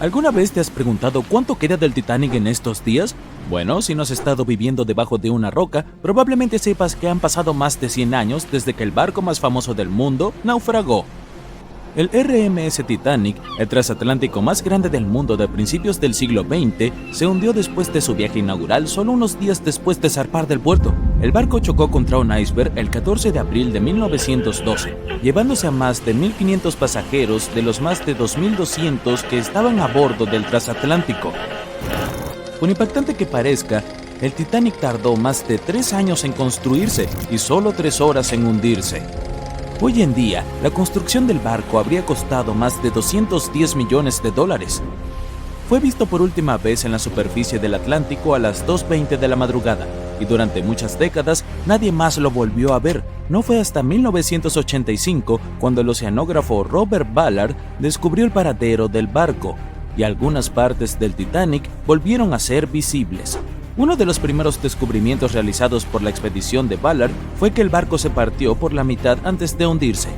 ¿Alguna vez te has preguntado cuánto queda del Titanic en estos días? Bueno, si no has estado viviendo debajo de una roca, probablemente sepas que han pasado más de 100 años desde que el barco más famoso del mundo naufragó. El RMS Titanic, el transatlántico más grande del mundo de principios del siglo XX, se hundió después de su viaje inaugural solo unos días después de zarpar del puerto. El barco chocó contra un iceberg el 14 de abril de 1912, llevándose a más de 1.500 pasajeros de los más de 2.200 que estaban a bordo del transatlántico. Por impactante que parezca, el Titanic tardó más de 3 años en construirse y solo 3 horas en hundirse. Hoy en día, la construcción del barco habría costado más de $210 millones. Fue visto por última vez en la superficie del Atlántico a las 2:20 de la madrugada, y durante muchas décadas nadie más lo volvió a ver. No fue hasta 1985 cuando el oceanógrafo Robert Ballard descubrió el paradero del barco, y algunas partes del Titanic volvieron a ser visibles. Uno de los primeros descubrimientos realizados por la expedición de Ballard fue que el barco se partió por la mitad antes de hundirse.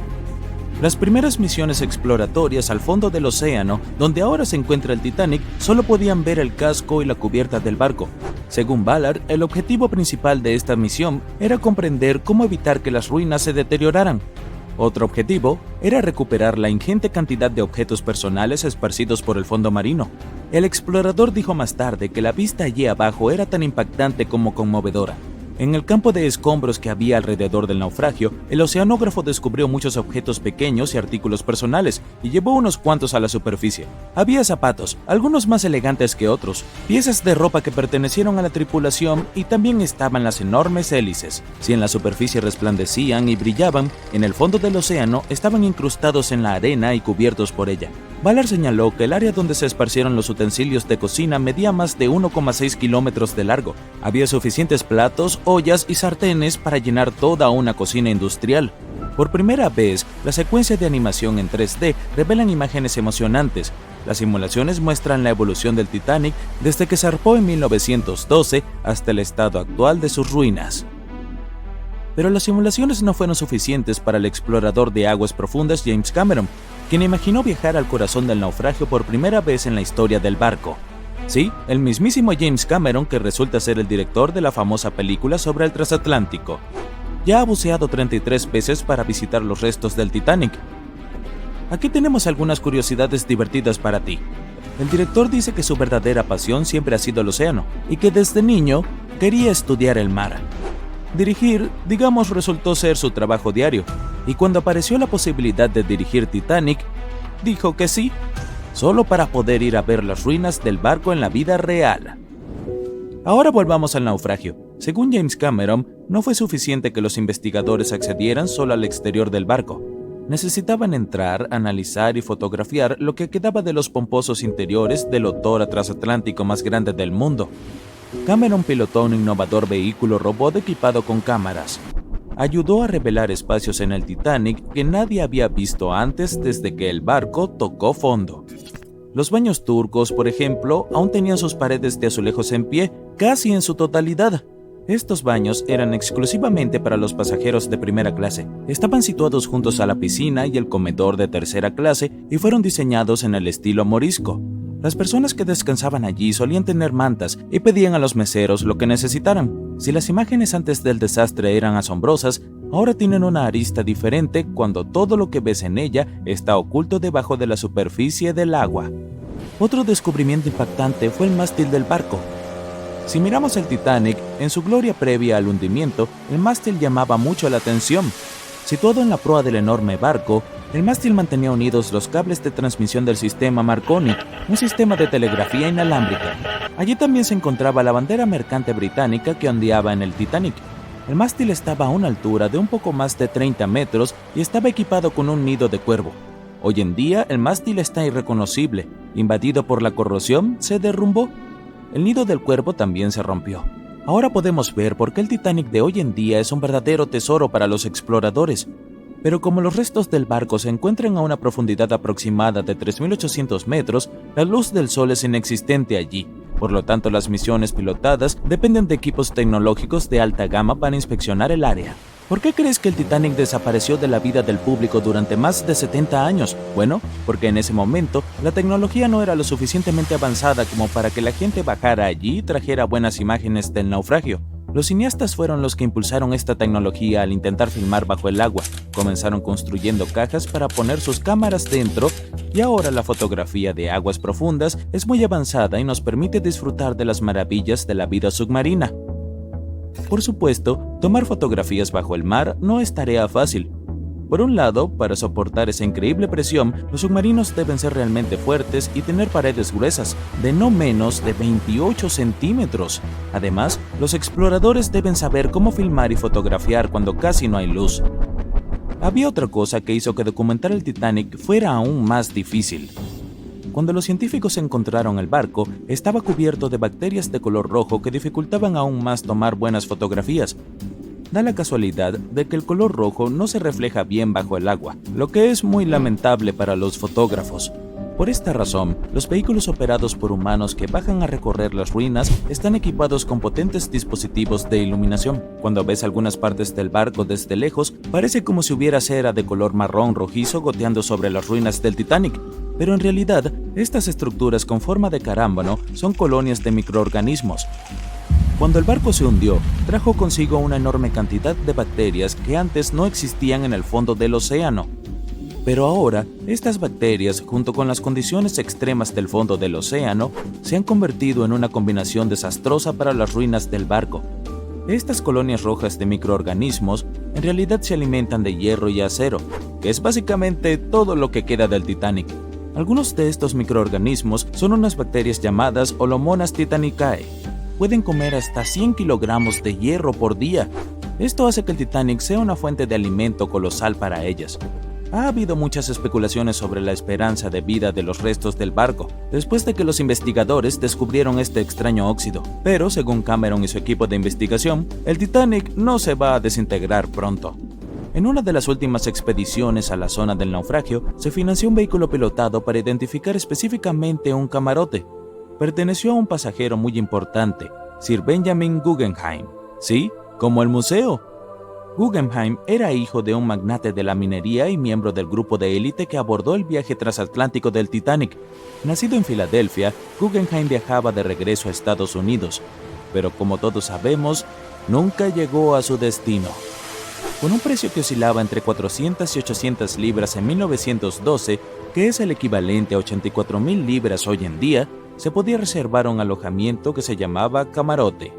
Las primeras misiones exploratorias al fondo del océano, donde ahora se encuentra el Titanic, solo podían ver el casco y la cubierta del barco. Según Ballard, el objetivo principal de esta misión era comprender cómo evitar que las ruinas se deterioraran. Otro objetivo era recuperar la ingente cantidad de objetos personales esparcidos por el fondo marino. El explorador dijo más tarde que la vista allí abajo era tan impactante como conmovedora. En el campo de escombros que había alrededor del naufragio, el oceanógrafo descubrió muchos objetos pequeños y artículos personales, y llevó unos cuantos a la superficie. Había zapatos, algunos más elegantes que otros, piezas de ropa que pertenecieron a la tripulación, y también estaban las enormes hélices. Si en la superficie resplandecían y brillaban, en el fondo del océano estaban incrustados en la arena y cubiertos por ella. Ballard señaló que el área donde se esparcieron los utensilios de cocina medía más de 1,6 kilómetros de largo. Había suficientes platos, ollas y sartenes para llenar toda una cocina industrial. Por primera vez, la secuencia de animación en 3D revelan imágenes emocionantes. Las simulaciones muestran la evolución del Titanic desde que zarpó en 1912 hasta el estado actual de sus ruinas. Pero las simulaciones no fueron suficientes para el explorador de aguas profundas James Cameron, quien imaginó viajar al corazón del naufragio por primera vez en la historia del barco. Sí, el mismísimo James Cameron, que resulta ser el director de la famosa película sobre el transatlántico. Ya ha buceado 33 veces para visitar los restos del Titanic. Aquí tenemos algunas curiosidades divertidas para ti. El director dice que su verdadera pasión siempre ha sido el océano, y que desde niño quería estudiar el mar. Dirigir, digamos, resultó ser su trabajo diario, y cuando apareció la posibilidad de dirigir Titanic, dijo que sí, solo para poder ir a ver las ruinas del barco en la vida real. Ahora volvamos al naufragio. Según James Cameron, no fue suficiente que los investigadores accedieran solo al exterior del barco. Necesitaban entrar, analizar y fotografiar lo que quedaba de los pomposos interiores del otrora transatlántico más grande del mundo. Cameron pilotó un innovador vehículo robot equipado con cámaras. Ayudó a revelar espacios en el Titanic que nadie había visto antes desde que el barco tocó fondo. Los baños turcos, por ejemplo, aún tenían sus paredes de azulejos en pie, casi en su totalidad. Estos baños eran exclusivamente para los pasajeros de primera clase. Estaban situados juntos a la piscina y el comedor de tercera clase y fueron diseñados en el estilo morisco. Las personas que descansaban allí solían tener mantas y pedían a los meseros lo que necesitaran. Si las imágenes antes del desastre eran asombrosas, ahora tienen una arista diferente cuando todo lo que ves en ella está oculto debajo de la superficie del agua. Otro descubrimiento impactante fue el mástil del barco. Si miramos el Titanic, en su gloria previa al hundimiento, el mástil llamaba mucho la atención. Situado en la proa del enorme barco, el mástil mantenía unidos los cables de transmisión del sistema Marconi, un sistema de telegrafía inalámbrica. Allí también se encontraba la bandera mercante británica que ondeaba en el Titanic. El mástil estaba a una altura de un poco más de 30 metros y estaba equipado con un nido de cuervo. Hoy en día, el mástil está irreconocible. Invadido por la corrosión, se derrumbó. El nido del cuervo también se rompió. Ahora podemos ver por qué el Titanic de hoy en día es un verdadero tesoro para los exploradores. Pero como los restos del barco se encuentran a una profundidad aproximada de 3.800 metros, la luz del sol es inexistente allí. Por lo tanto, las misiones pilotadas dependen de equipos tecnológicos de alta gama para inspeccionar el área. ¿Por qué crees que el Titanic desapareció de la vida del público durante más de 70 años? Bueno, porque en ese momento la tecnología no era lo suficientemente avanzada como para que la gente bajara allí y trajera buenas imágenes del naufragio. Los cineastas fueron los que impulsaron esta tecnología al intentar filmar bajo el agua. Comenzaron construyendo cajas para poner sus cámaras dentro y ahora la fotografía de aguas profundas es muy avanzada y nos permite disfrutar de las maravillas de la vida submarina. Por supuesto, tomar fotografías bajo el mar no es tarea fácil. Por un lado, para soportar esa increíble presión, los submarinos deben ser realmente fuertes y tener paredes gruesas, de no menos de 28 centímetros. Además, los exploradores deben saber cómo filmar y fotografiar cuando casi no hay luz. Había otra cosa que hizo que documentar el Titanic fuera aún más difícil. Cuando los científicos encontraron el barco, estaba cubierto de bacterias de color rojo que dificultaban aún más tomar buenas fotografías. Da la casualidad de que el color rojo no se refleja bien bajo el agua, lo que es muy lamentable para los fotógrafos. Por esta razón, los vehículos operados por humanos que bajan a recorrer las ruinas están equipados con potentes dispositivos de iluminación. Cuando ves algunas partes del barco desde lejos, parece como si hubiera cera de color marrón rojizo goteando sobre las ruinas del Titanic. Pero en realidad, estas estructuras con forma de carámbano son colonias de microorganismos. Cuando el barco se hundió, trajo consigo una enorme cantidad de bacterias que antes no existían en el fondo del océano. Pero ahora, estas bacterias, junto con las condiciones extremas del fondo del océano, se han convertido en una combinación desastrosa para las ruinas del barco. Estas colonias rojas de microorganismos en realidad se alimentan de hierro y acero, que es básicamente todo lo que queda del Titanic. Algunos de estos microorganismos son unas bacterias llamadas Holomonas titanicae. Pueden comer hasta 100 kilogramos de hierro por día. Esto hace que el Titanic sea una fuente de alimento colosal para ellas. Ha habido muchas especulaciones sobre la esperanza de vida de los restos del barco, después de que los investigadores descubrieron este extraño óxido. Pero, según Cameron y su equipo de investigación, el Titanic no se va a desintegrar pronto. En una de las últimas expediciones a la zona del naufragio, se financió un vehículo pilotado para identificar específicamente un camarote. Perteneció a un pasajero muy importante, Sir Benjamin Guggenheim. Sí, como el museo. Guggenheim era hijo de un magnate de la minería y miembro del grupo de élite que abordó el viaje transatlántico del Titanic. Nacido en Filadelfia, Guggenheim viajaba de regreso a Estados Unidos, pero como todos sabemos, nunca llegó a su destino. Con un precio que oscilaba entre 400 y 800 libras en 1912, que es el equivalente a 84,000 libras hoy en día, se podía reservar un alojamiento que se llamaba camarote.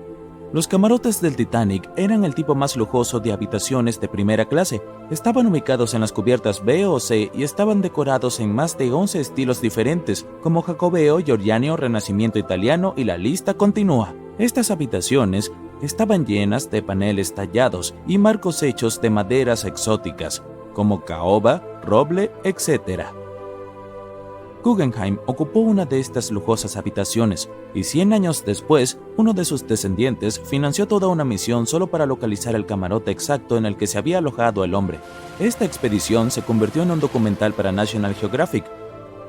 Los camarotes del Titanic eran el tipo más lujoso de habitaciones de primera clase. Estaban ubicados en las cubiertas B o C y estaban decorados en más de 11 estilos diferentes, como jacobeo, georgiano, renacimiento italiano y la lista continúa. Estas habitaciones estaban llenas de paneles tallados y marcos hechos de maderas exóticas, como caoba, roble, etc. Guggenheim ocupó una de estas lujosas habitaciones y 100 años después, uno de sus descendientes financió toda una misión solo para localizar el camarote exacto en el que se había alojado el hombre. Esta expedición se convirtió en un documental para National Geographic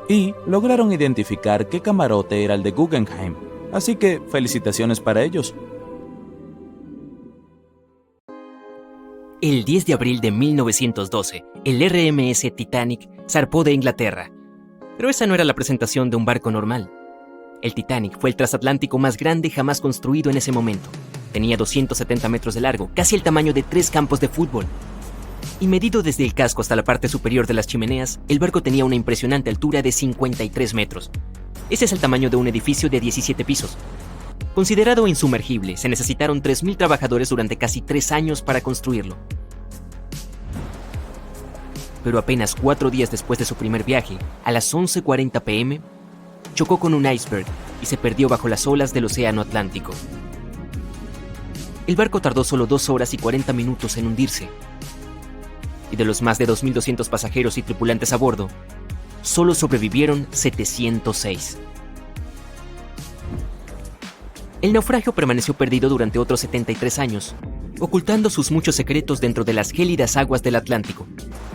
y lograron identificar qué camarote era el de Guggenheim, así que felicitaciones para ellos. El 10 de abril de 1912, el RMS Titanic zarpó de Inglaterra. Pero esa no era la presentación de un barco normal. El Titanic fue el transatlántico más grande jamás construido en ese momento. Tenía 270 metros de largo, casi el tamaño de 3 campos de fútbol. Y medido desde el casco hasta la parte superior de las chimeneas, el barco tenía una impresionante altura de 53 metros. Ese es el tamaño de un edificio de 17 pisos. Considerado insumergible, se necesitaron 3,000 trabajadores durante casi 3 años para construirlo. Pero apenas 4 días después de su primer viaje, a las 11:40 p.m., chocó con un iceberg y se perdió bajo las olas del Océano Atlántico. El barco tardó solo 2 horas y 40 minutos en hundirse. Y de los más de 2,200 pasajeros y tripulantes a bordo, solo sobrevivieron 706. El naufragio permaneció perdido durante otros 73 años, ocultando sus muchos secretos dentro de las gélidas aguas del Atlántico.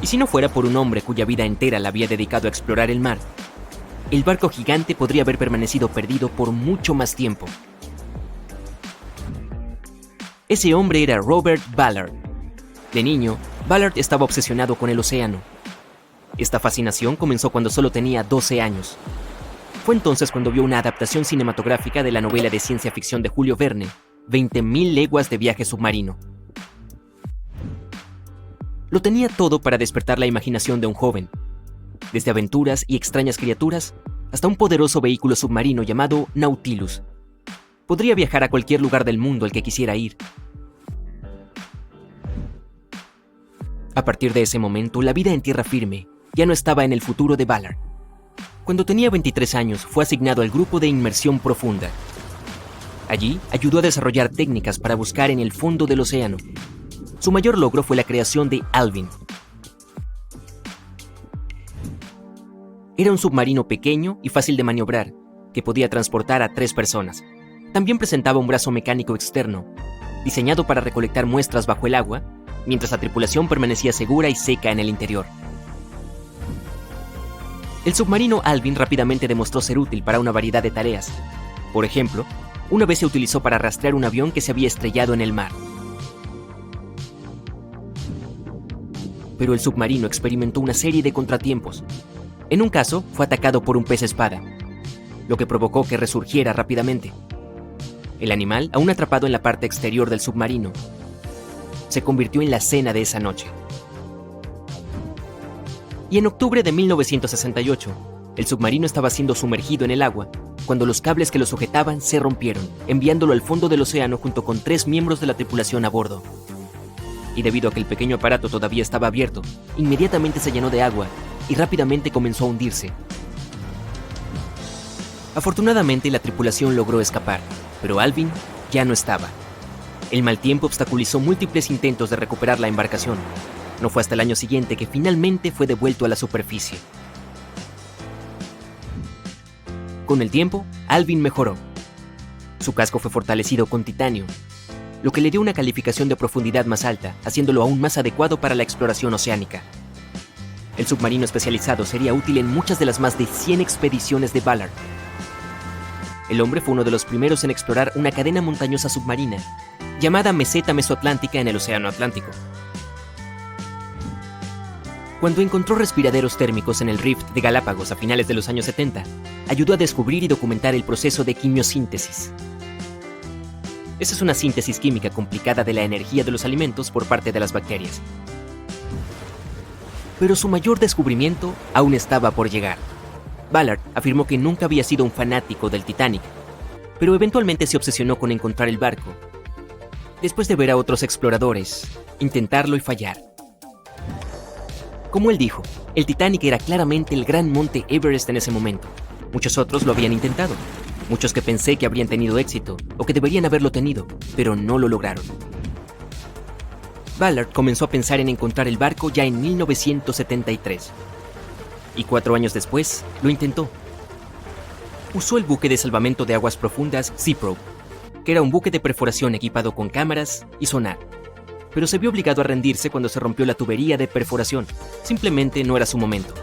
Y si no fuera por un hombre cuya vida entera la había dedicado a explorar el mar, el barco gigante podría haber permanecido perdido por mucho más tiempo. Ese hombre era Robert Ballard. De niño, Ballard estaba obsesionado con el océano. Esta fascinación comenzó cuando solo tenía 12 años. Fue entonces cuando vio una adaptación cinematográfica de la novela de ciencia ficción de Julio Verne, 20.000 leguas de viaje submarino. Lo tenía todo para despertar la imaginación de un joven, desde aventuras y extrañas criaturas hasta un poderoso vehículo submarino llamado Nautilus. Podría viajar a cualquier lugar del mundo al que quisiera ir. A partir de ese momento, la vida en tierra firme ya no estaba en el futuro de Ballard. Cuando tenía 23 años, fue asignado al grupo de inmersión profunda. Allí, ayudó a desarrollar técnicas para buscar en el fondo del océano. Su mayor logro fue la creación de Alvin. Era un submarino pequeño y fácil de maniobrar, que podía transportar a 3 personas. También presentaba un brazo mecánico externo, diseñado para recolectar muestras bajo el agua, mientras la tripulación permanecía segura y seca en el interior. El submarino Alvin rápidamente demostró ser útil para una variedad de tareas. Por ejemplo, una vez se utilizó para rastrear un avión que se había estrellado en el mar. Pero el submarino experimentó una serie de contratiempos. En un caso, fue atacado por un pez espada, lo que provocó que resurgiera rápidamente. El animal, aún atrapado en la parte exterior del submarino, se convirtió en la cena de esa noche. Y en octubre de 1968, el submarino estaba siendo sumergido en el agua cuando los cables que lo sujetaban se rompieron, enviándolo al fondo del océano junto con 3 miembros de la tripulación a bordo. Y debido a que el pequeño aparato todavía estaba abierto, inmediatamente se llenó de agua y rápidamente comenzó a hundirse. Afortunadamente, la tripulación logró escapar, pero Alvin ya no estaba. El mal tiempo obstaculizó múltiples intentos de recuperar la embarcación. No fue hasta el año siguiente que finalmente fue devuelto a la superficie. Con el tiempo, Alvin mejoró. Su casco fue fortalecido con titanio, lo que le dio una calificación de profundidad más alta, haciéndolo aún más adecuado para la exploración oceánica. El submarino especializado sería útil en muchas de las más de 100 expediciones de Ballard. El hombre fue uno de los primeros en explorar una cadena montañosa submarina, llamada Meseta Mesoatlántica en el Océano Atlántico. Cuando encontró respiraderos térmicos en el Rift de Galápagos a finales de los años 70, ayudó a descubrir y documentar el proceso de quimiosíntesis. Esa es una síntesis química complicada de la energía de los alimentos por parte de las bacterias. Pero su mayor descubrimiento aún estaba por llegar. Ballard afirmó que nunca había sido un fanático del Titanic, pero eventualmente se obsesionó con encontrar el barco, después de ver a otros exploradores intentarlo y fallar. Como él dijo, el Titanic era claramente el gran monte Everest en ese momento. Muchos otros lo habían intentado, muchos que pensé que habrían tenido éxito o que deberían haberlo tenido, pero no lo lograron. Ballard comenzó a pensar en encontrar el barco ya en 1973. Y 4 años después, lo intentó. Usó el buque de salvamento de aguas profundas Seaprobe, que era un buque de perforación equipado con cámaras y sonar. Pero se vio obligado a rendirse cuando se rompió la tubería de perforación. Simplemente no era su momento.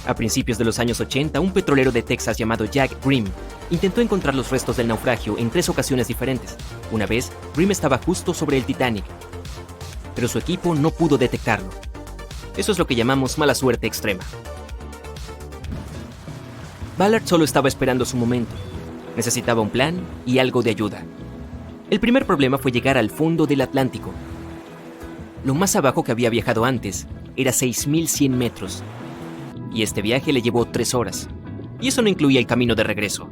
A principios de los años 80, un petrolero de Texas llamado Jack Grimm intentó encontrar los restos del naufragio en 3 ocasiones diferentes. Una vez, Grimm estaba justo sobre el Titanic, pero su equipo no pudo detectarlo. Eso es lo que llamamos mala suerte extrema. Ballard solo estaba esperando su momento. Necesitaba un plan y algo de ayuda. El primer problema fue llegar al fondo del Atlántico. Lo más abajo que había viajado antes era 6.100 metros, y este viaje le llevó 3 horas, y eso no incluía el camino de regreso.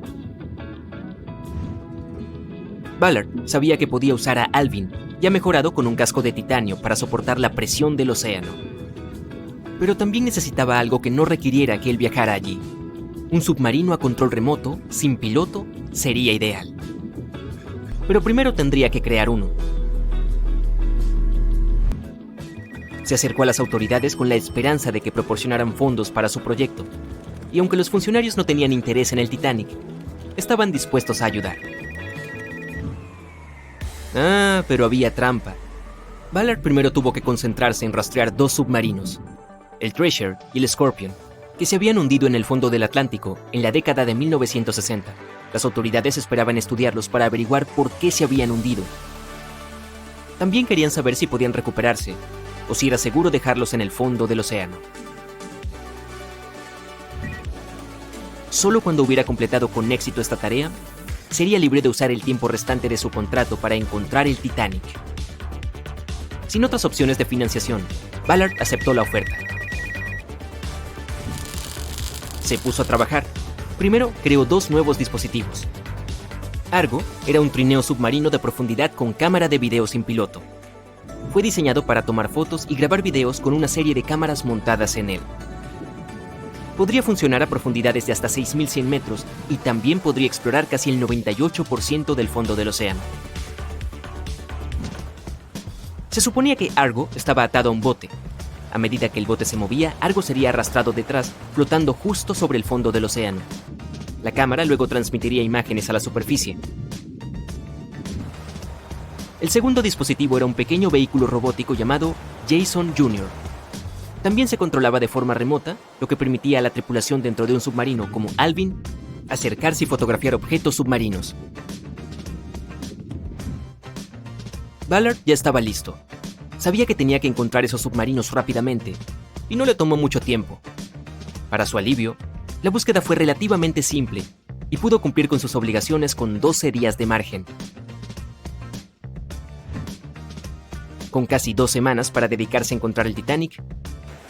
Ballard sabía que podía usar a Alvin, ya mejorado con un casco de titanio para soportar la presión del océano. Pero también necesitaba algo que no requiriera que él viajara allí. Un submarino a control remoto, sin piloto, sería ideal. Pero primero tendría que crear uno. Se acercó a las autoridades con la esperanza de que proporcionaran fondos para su proyecto, y aunque los funcionarios no tenían interés en el Titanic, estaban dispuestos a ayudar. Pero había trampa. Ballard primero tuvo que concentrarse en rastrear 2 submarinos, el Treasure y el Scorpion, que se habían hundido en el fondo del Atlántico en la década de 1960. Las autoridades esperaban estudiarlos para averiguar por qué se habían hundido. También querían saber si podían recuperarse o si era seguro dejarlos en el fondo del océano. Solo cuando hubiera completado con éxito esta tarea, sería libre de usar el tiempo restante de su contrato para encontrar el Titanic. Sin otras opciones de financiación, Ballard aceptó la oferta. Se puso a trabajar. Primero, creó 2 nuevos dispositivos. Argo era un trineo submarino de profundidad con cámara de video sin piloto. Fue diseñado para tomar fotos y grabar videos con una serie de cámaras montadas en él. Podría funcionar a profundidades de hasta 6.100 metros y también podría explorar casi el 98% del fondo del océano. Se suponía que Argo estaba atado a un bote. A medida que el bote se movía, Argo sería arrastrado detrás, flotando justo sobre el fondo del océano. La cámara luego transmitiría imágenes a la superficie. El segundo dispositivo era un pequeño vehículo robótico llamado Jason Jr. También se controlaba de forma remota, lo que permitía a la tripulación dentro de un submarino como Alvin acercarse y fotografiar objetos submarinos. Ballard ya estaba listo. Sabía que tenía que encontrar esos submarinos rápidamente, y no le tomó mucho tiempo. Para su alivio, la búsqueda fue relativamente simple, y pudo cumplir con sus obligaciones con 12 días de margen. Con casi 2 semanas para dedicarse a encontrar el Titanic,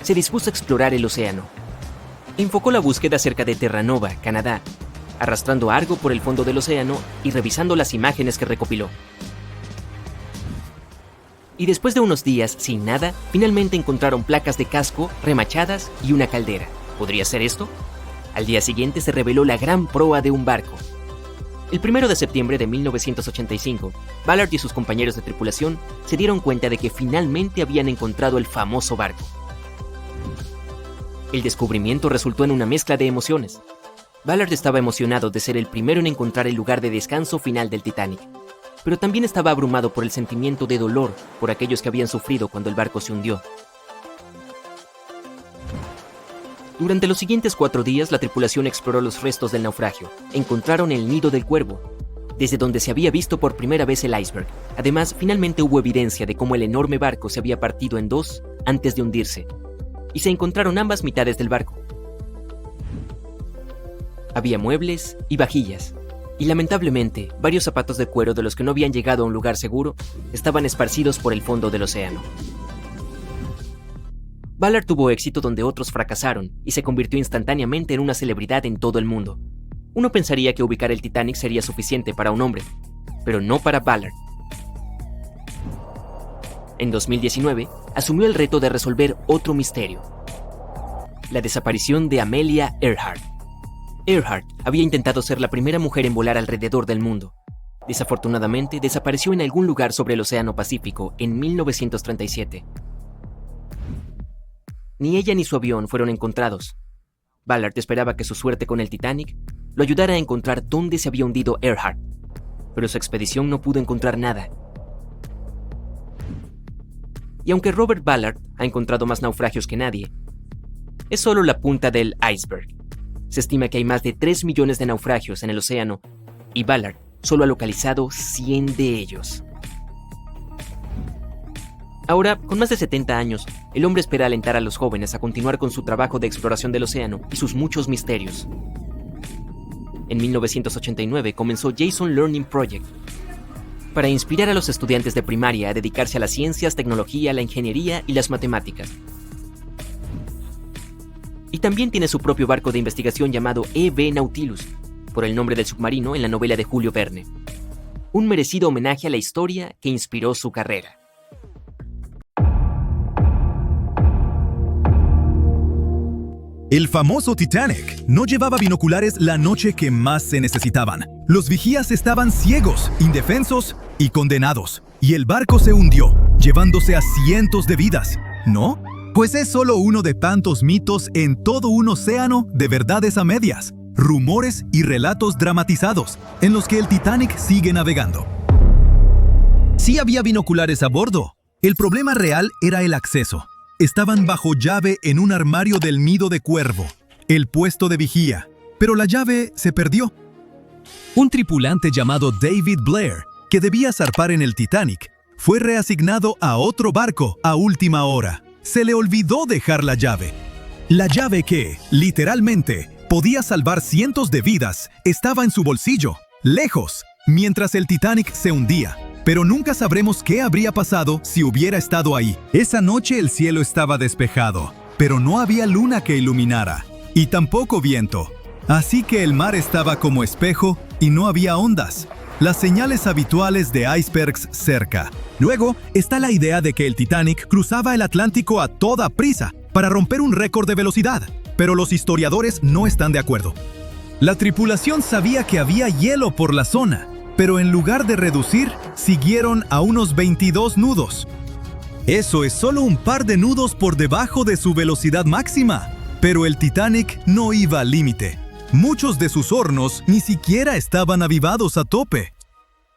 se dispuso a explorar el océano. Enfocó la búsqueda cerca de Terranova, Canadá, arrastrando a Argo por el fondo del océano y revisando las imágenes que recopiló. Y después de unos días sin nada, finalmente encontraron placas de casco, remachadas y una caldera. ¿Podría ser esto? Al día siguiente se reveló la gran proa de un barco. El 1 de septiembre de 1985, Ballard y sus compañeros de tripulación se dieron cuenta de que finalmente habían encontrado el famoso barco. El descubrimiento resultó en una mezcla de emociones. Ballard estaba emocionado de ser el primero en encontrar el lugar de descanso final del Titanic, pero también estaba abrumado por el sentimiento de dolor por aquellos que habían sufrido cuando el barco se hundió. Durante los siguientes 4 días, la tripulación exploró los restos del naufragio. Encontraron el nido del cuervo, desde donde se había visto por primera vez el iceberg. Además, finalmente hubo evidencia de cómo el enorme barco se había partido en 2 antes de hundirse, y se encontraron ambas mitades del barco. Había muebles y vajillas, y lamentablemente, varios zapatos de cuero de los que no habían llegado a un lugar seguro estaban esparcidos por el fondo del océano. Ballard tuvo éxito donde otros fracasaron y se convirtió instantáneamente en una celebridad en todo el mundo. Uno pensaría que ubicar el Titanic sería suficiente para un hombre, pero no para Ballard. En 2019, asumió el reto de resolver otro misterio: la desaparición de Amelia Earhart. Earhart había intentado ser la primera mujer en volar alrededor del mundo. Desafortunadamente, desapareció en algún lugar sobre el Océano Pacífico en 1937. Ni ella ni su avión fueron encontrados. Ballard esperaba que su suerte con el Titanic lo ayudara a encontrar dónde se había hundido Earhart, pero su expedición no pudo encontrar nada. Y aunque Robert Ballard ha encontrado más naufragios que nadie, es solo la punta del iceberg. Se estima que hay más de 3 millones de naufragios en el océano, y Ballard solo ha localizado 100 de ellos. Ahora, con más de 70 años, el hombre espera alentar a los jóvenes a continuar con su trabajo de exploración del océano y sus muchos misterios. En 1989 comenzó Jason Learning Project, para inspirar a los estudiantes de primaria a dedicarse a las ciencias, tecnología, la ingeniería y las matemáticas. Y también tiene su propio barco de investigación llamado E.V. Nautilus, por el nombre del submarino en la novela de Julio Verne. Un merecido homenaje a la historia que inspiró su carrera. El famoso Titanic no llevaba binoculares la noche que más se necesitaban. Los vigías estaban ciegos, indefensos y condenados. Y el barco se hundió, llevándose a cientos de vidas, ¿no? Pues es solo uno de tantos mitos en todo un océano de verdades a medias, rumores y relatos dramatizados en los que el Titanic sigue navegando. Sí había binoculares a bordo. El problema real era el acceso. Estaban bajo llave en un armario del nido de cuervo, el puesto de vigía, pero la llave se perdió. Un tripulante llamado David Blair, que debía zarpar en el Titanic, fue reasignado a otro barco a última hora. Se le olvidó dejar la llave. La llave que, literalmente, podía salvar cientos de vidas, estaba en su bolsillo, lejos, mientras el Titanic se hundía. Pero nunca sabremos qué habría pasado si hubiera estado ahí. Esa noche el cielo estaba despejado, pero no había luna que iluminara, y tampoco viento. Así que el mar estaba como espejo y no había ondas, las señales habituales de icebergs cerca. Luego está la idea de que el Titanic cruzaba el Atlántico a toda prisa para romper un récord de velocidad, pero los historiadores no están de acuerdo. La tripulación sabía que había hielo por la zona, pero en lugar de reducir, siguieron a unos 22 nudos. Eso es solo un par de nudos por debajo de su velocidad máxima, pero el Titanic no iba al límite. Muchos de sus hornos ni siquiera estaban avivados a tope.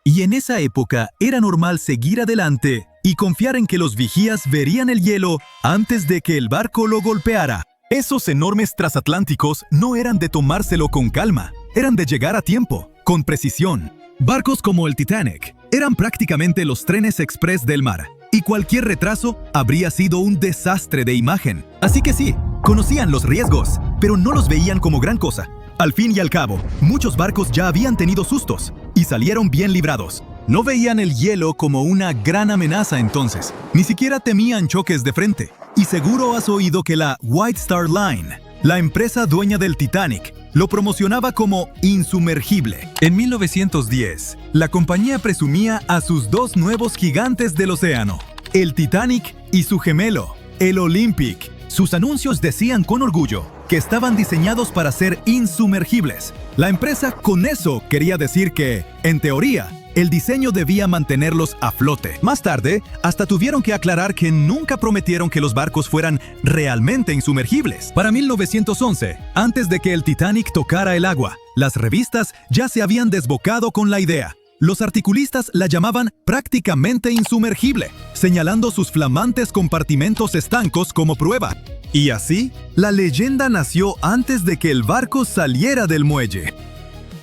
Y en esa época era normal seguir adelante y confiar en que los vigías verían el hielo antes de que el barco lo golpeara. Esos enormes transatlánticos no eran de tomárselo con calma, eran de llegar a tiempo, con precisión. Barcos como el Titanic eran prácticamente los trenes express del mar, y cualquier retraso habría sido un desastre de imagen. Así que sí, conocían los riesgos, pero no los veían como gran cosa. Al fin y al cabo, muchos barcos ya habían tenido sustos y salieron bien librados. No veían el hielo como una gran amenaza entonces, ni siquiera temían choques de frente. Y seguro has oído que la White Star Line, la empresa dueña del Titanic, lo promocionaba como insumergible. En 1910, la compañía presumía a sus dos nuevos gigantes del océano, el Titanic y su gemelo, el Olympic. Sus anuncios decían con orgullo que estaban diseñados para ser insumergibles. La empresa con eso quería decir que, en teoría, el diseño debía mantenerlos a flote. Más tarde, hasta tuvieron que aclarar que nunca prometieron que los barcos fueran realmente insumergibles. Para 1911, antes de que el Titanic tocara el agua, las revistas ya se habían desbocado con la idea. Los articulistas la llamaban prácticamente insumergible, señalando sus flamantes compartimentos estancos como prueba. Y así, la leyenda nació antes de que el barco saliera del muelle.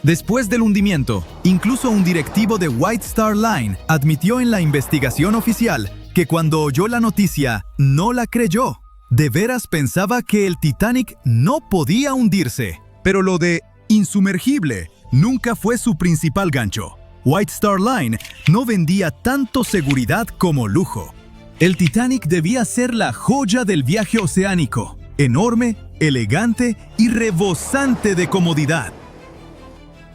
Después del hundimiento, incluso un directivo de White Star Line admitió en la investigación oficial que cuando oyó la noticia, no la creyó. De veras pensaba que el Titanic no podía hundirse. Pero lo de insumergible nunca fue su principal gancho. White Star Line no vendía tanto seguridad como lujo. El Titanic debía ser la joya del viaje oceánico, enorme, elegante y rebosante de comodidad.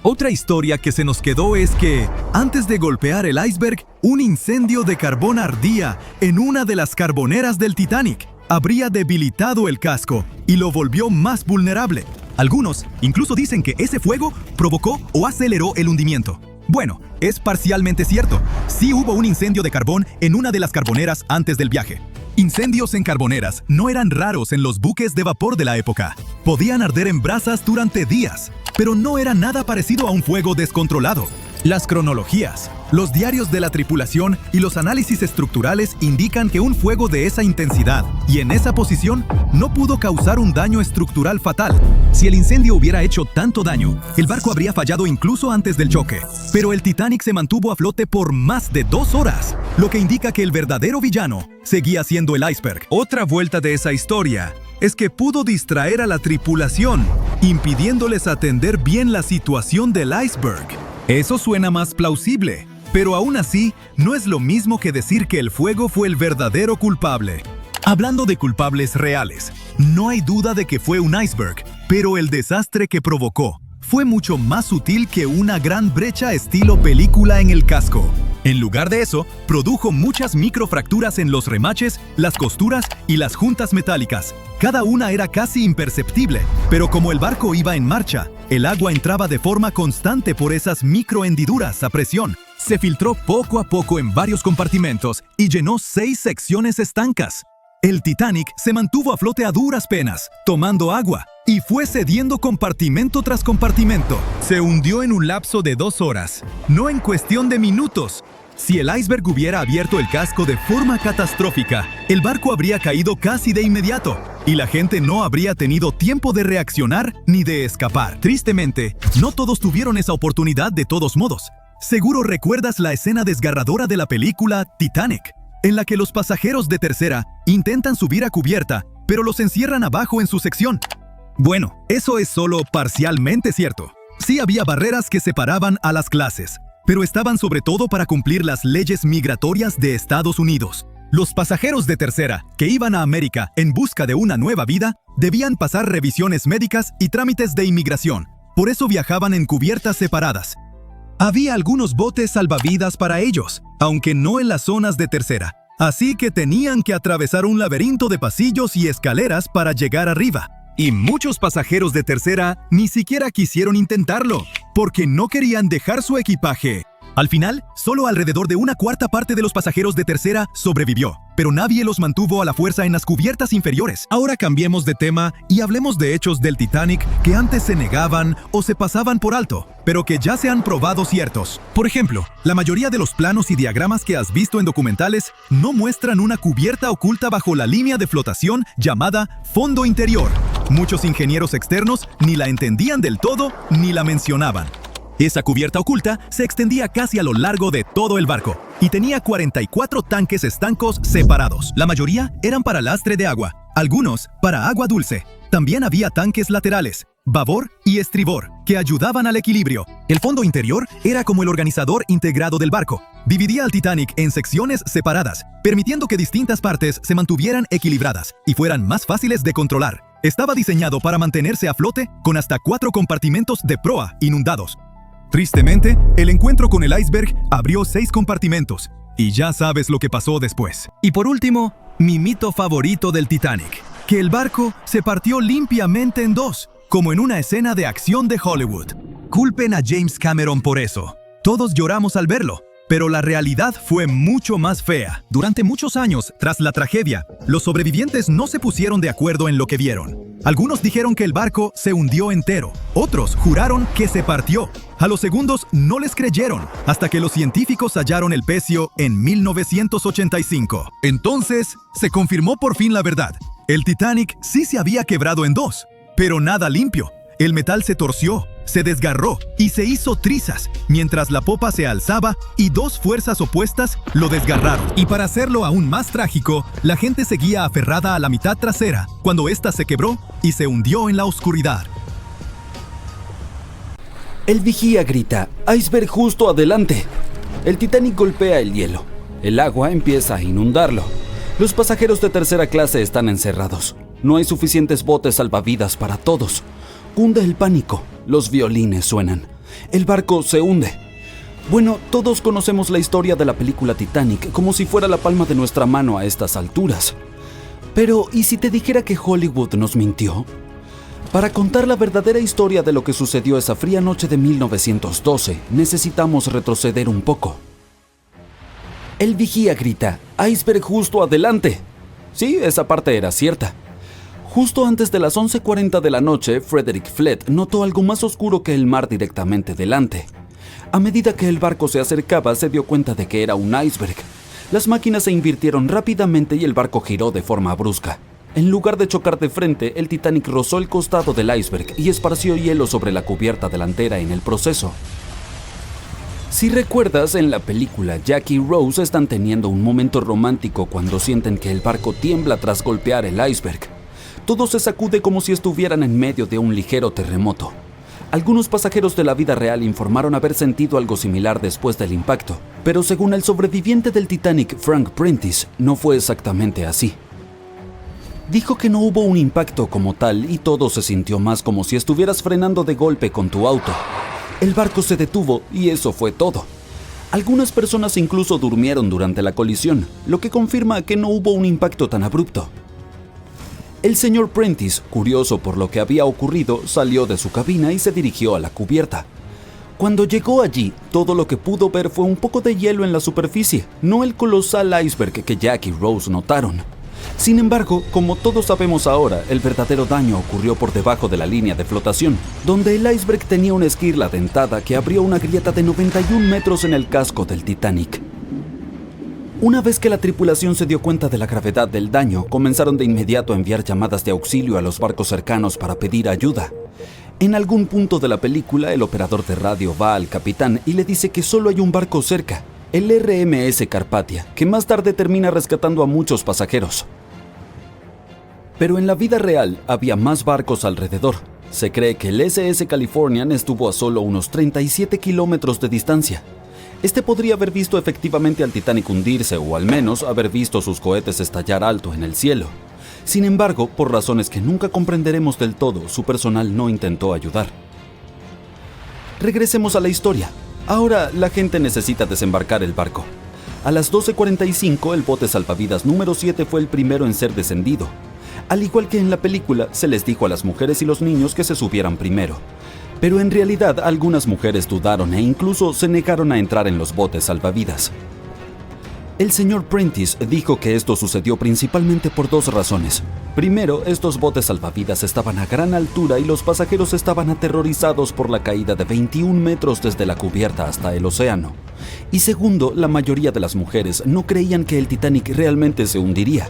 Otra historia que se nos quedó es que, antes de golpear el iceberg, un incendio de carbón ardía en una de las carboneras del Titanic. Habría debilitado el casco y lo volvió más vulnerable. Algunos incluso dicen que ese fuego provocó o aceleró el hundimiento. Bueno, es parcialmente cierto. Sí hubo un incendio de carbón en una de las carboneras antes del viaje. Incendios en carboneras no eran raros en los buques de vapor de la época. Podían arder en brasas durante días, pero no era nada parecido a un fuego descontrolado. Las cronologías, los diarios de la tripulación y los análisis estructurales indican que un fuego de esa intensidad y en esa posición no pudo causar un daño estructural fatal. Si el incendio hubiera hecho tanto daño, el barco habría fallado incluso antes del choque. Pero el Titanic se mantuvo a flote por más de 2 horas, lo que indica que el verdadero villano seguía siendo el iceberg. Otra vuelta de esa historia es que pudo distraer a la tripulación, impidiéndoles atender bien la situación del iceberg. Eso suena más plausible, pero aún así no es lo mismo que decir que el fuego fue el verdadero culpable. Hablando de culpables reales, no hay duda de que fue un iceberg, pero el desastre que provocó fue mucho más sutil que una gran brecha estilo película en el casco. En lugar de eso, produjo muchas microfracturas en los remaches, las costuras y las juntas metálicas. Cada una era casi imperceptible, pero como el barco iba en marcha, el agua entraba de forma constante por esas microhendiduras a presión. Se filtró poco a poco en varios compartimentos y llenó 6 secciones estancas. El Titanic se mantuvo a flote a duras penas, tomando agua, y fue cediendo compartimento tras compartimento. Se hundió en un lapso de 2 horas, no en cuestión de minutos. Si el iceberg hubiera abierto el casco de forma catastrófica, el barco habría caído casi de inmediato, y la gente no habría tenido tiempo de reaccionar ni de escapar. Tristemente, no todos tuvieron esa oportunidad de todos modos. Seguro recuerdas la escena desgarradora de la película Titanic, en la que los pasajeros de tercera intentan subir a cubierta, pero los encierran abajo en su sección. Bueno, eso es solo parcialmente cierto. Sí había barreras que separaban a las clases, pero estaban sobre todo para cumplir las leyes migratorias de Estados Unidos. Los pasajeros de tercera, que iban a América en busca de una nueva vida, debían pasar revisiones médicas y trámites de inmigración. Por eso viajaban en cubiertas separadas. Había algunos botes salvavidas para ellos, aunque no en las zonas de tercera. Así que tenían que atravesar un laberinto de pasillos y escaleras para llegar arriba. Y muchos pasajeros de tercera ni siquiera quisieron intentarlo, porque no querían dejar su equipaje. Al final, solo alrededor de una cuarta parte de los pasajeros de tercera sobrevivió, pero nadie los mantuvo a la fuerza en las cubiertas inferiores. Ahora cambiemos de tema y hablemos de hechos del Titanic que antes se negaban o se pasaban por alto, pero que ya se han probado ciertos. Por ejemplo, la mayoría de los planos y diagramas que has visto en documentales no muestran una cubierta oculta bajo la línea de flotación llamada fondo interior. Muchos ingenieros externos ni la entendían del todo ni la mencionaban. Esa cubierta oculta se extendía casi a lo largo de todo el barco y tenía 44 tanques estancos separados. La mayoría eran para lastre de agua, algunos para agua dulce. También había tanques laterales, babor y estribor, que ayudaban al equilibrio. El fondo interior era como el organizador integrado del barco. Dividía al Titanic en secciones separadas, permitiendo que distintas partes se mantuvieran equilibradas y fueran más fáciles de controlar. Estaba diseñado para mantenerse a flote con hasta 4 compartimentos de proa inundados. Tristemente, el encuentro con el iceberg abrió 6 compartimentos, y ya sabes lo que pasó después. Y por último, mi mito favorito del Titanic, que el barco se partió limpiamente en 2, como en una escena de acción de Hollywood. Culpen a James Cameron por eso. Todos lloramos al verlo, pero la realidad fue mucho más fea. Durante muchos años, tras la tragedia, los sobrevivientes no se pusieron de acuerdo en lo que vieron. Algunos dijeron que el barco se hundió entero, otros juraron que se partió. A los segundos no les creyeron, hasta que los científicos hallaron el pecio en 1985. Entonces, se confirmó por fin la verdad. El Titanic sí se había quebrado en 2, pero nada limpio. El metal se torció, se desgarró y se hizo trizas, mientras la popa se alzaba y 2 fuerzas opuestas lo desgarraron. Y para hacerlo aún más trágico, la gente seguía aferrada a la mitad trasera, cuando ésta se quebró y se hundió en la oscuridad. El vigía grita: «¡Iceberg justo adelante!». El Titanic golpea el hielo. El agua empieza a inundarlo. Los pasajeros de tercera clase están encerrados. No hay suficientes botes salvavidas para todos. Cunde el pánico. Los violines suenan. El barco se hunde. Bueno, todos conocemos la historia de la película Titanic como si fuera la palma de nuestra mano a estas alturas. Pero, ¿y si te dijera que Hollywood nos mintió? Para contar la verdadera historia de lo que sucedió esa fría noche de 1912, necesitamos retroceder un poco. El vigía grita: «¡Iceberg justo adelante!». Sí, esa parte era cierta. Justo antes de las 11:40 de la noche, Frederick Flett notó algo más oscuro que el mar directamente delante. A medida que el barco se acercaba, se dio cuenta de que era un iceberg. Las máquinas se invirtieron rápidamente y el barco giró de forma brusca. En lugar de chocar de frente, el Titanic rozó el costado del iceberg y esparció hielo sobre la cubierta delantera en el proceso. Si recuerdas, en la película, Jack y Rose están teniendo un momento romántico cuando sienten que el barco tiembla tras golpear el iceberg. Todo se sacude como si estuvieran en medio de un ligero terremoto. Algunos pasajeros de la vida real informaron haber sentido algo similar después del impacto, pero según el sobreviviente del Titanic, Frank Prentice, no fue exactamente así. Dijo que no hubo un impacto como tal y todo se sintió más como si estuvieras frenando de golpe con tu auto. El barco se detuvo y eso fue todo. Algunas personas incluso durmieron durante la colisión, lo que confirma que no hubo un impacto tan abrupto. El señor Prentice, curioso por lo que había ocurrido, salió de su cabina y se dirigió a la cubierta. Cuando llegó allí, todo lo que pudo ver fue un poco de hielo en la superficie, no el colosal iceberg que Jack y Rose notaron. Sin embargo, como todos sabemos ahora, el verdadero daño ocurrió por debajo de la línea de flotación, donde el iceberg tenía una esquirla dentada que abrió una grieta de 91 metros en el casco del Titanic. Una vez que la tripulación se dio cuenta de la gravedad del daño, comenzaron de inmediato a enviar llamadas de auxilio a los barcos cercanos para pedir ayuda. En algún punto de la película, el operador de radio va al capitán y le dice que solo hay un barco cerca, el RMS Carpathia, que más tarde termina rescatando a muchos pasajeros. Pero en la vida real había más barcos alrededor. Se cree que el SS Californian estuvo a solo unos 37 kilómetros de distancia. Este podría haber visto efectivamente al Titanic hundirse o al menos haber visto sus cohetes estallar alto en el cielo. Sin embargo, por razones que nunca comprenderemos del todo, su personal no intentó ayudar. Regresemos a la historia. Ahora la gente necesita desembarcar el barco. A las 12:45 el bote salvavidas número 7 fue el primero en ser descendido. Al igual que en la película, se les dijo a las mujeres y los niños que se subieran primero. Pero en realidad algunas mujeres dudaron e incluso se negaron a entrar en los botes salvavidas. El señor Prentice dijo que esto sucedió principalmente por dos razones. Primero, estos botes salvavidas estaban a gran altura y los pasajeros estaban aterrorizados por la caída de 21 metros desde la cubierta hasta el océano. Y segundo, la mayoría de las mujeres no creían que el Titanic realmente se hundiría.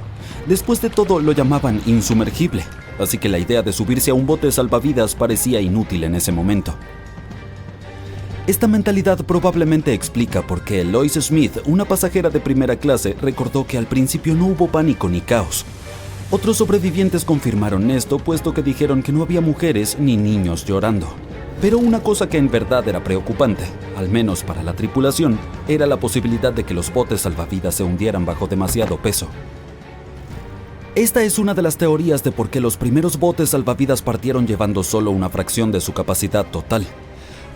Después de todo, lo llamaban insumergible, así que la idea de subirse a un bote salvavidas parecía inútil en ese momento. Esta mentalidad probablemente explica por qué Lois Smith, una pasajera de primera clase, recordó que al principio no hubo pánico ni caos. Otros sobrevivientes confirmaron esto, puesto que dijeron que no había mujeres ni niños llorando. Pero una cosa que en verdad era preocupante, al menos para la tripulación, era la posibilidad de que los botes salvavidas se hundieran bajo demasiado peso. Esta es una de las teorías de por qué los primeros botes salvavidas partieron llevando solo una fracción de su capacidad total.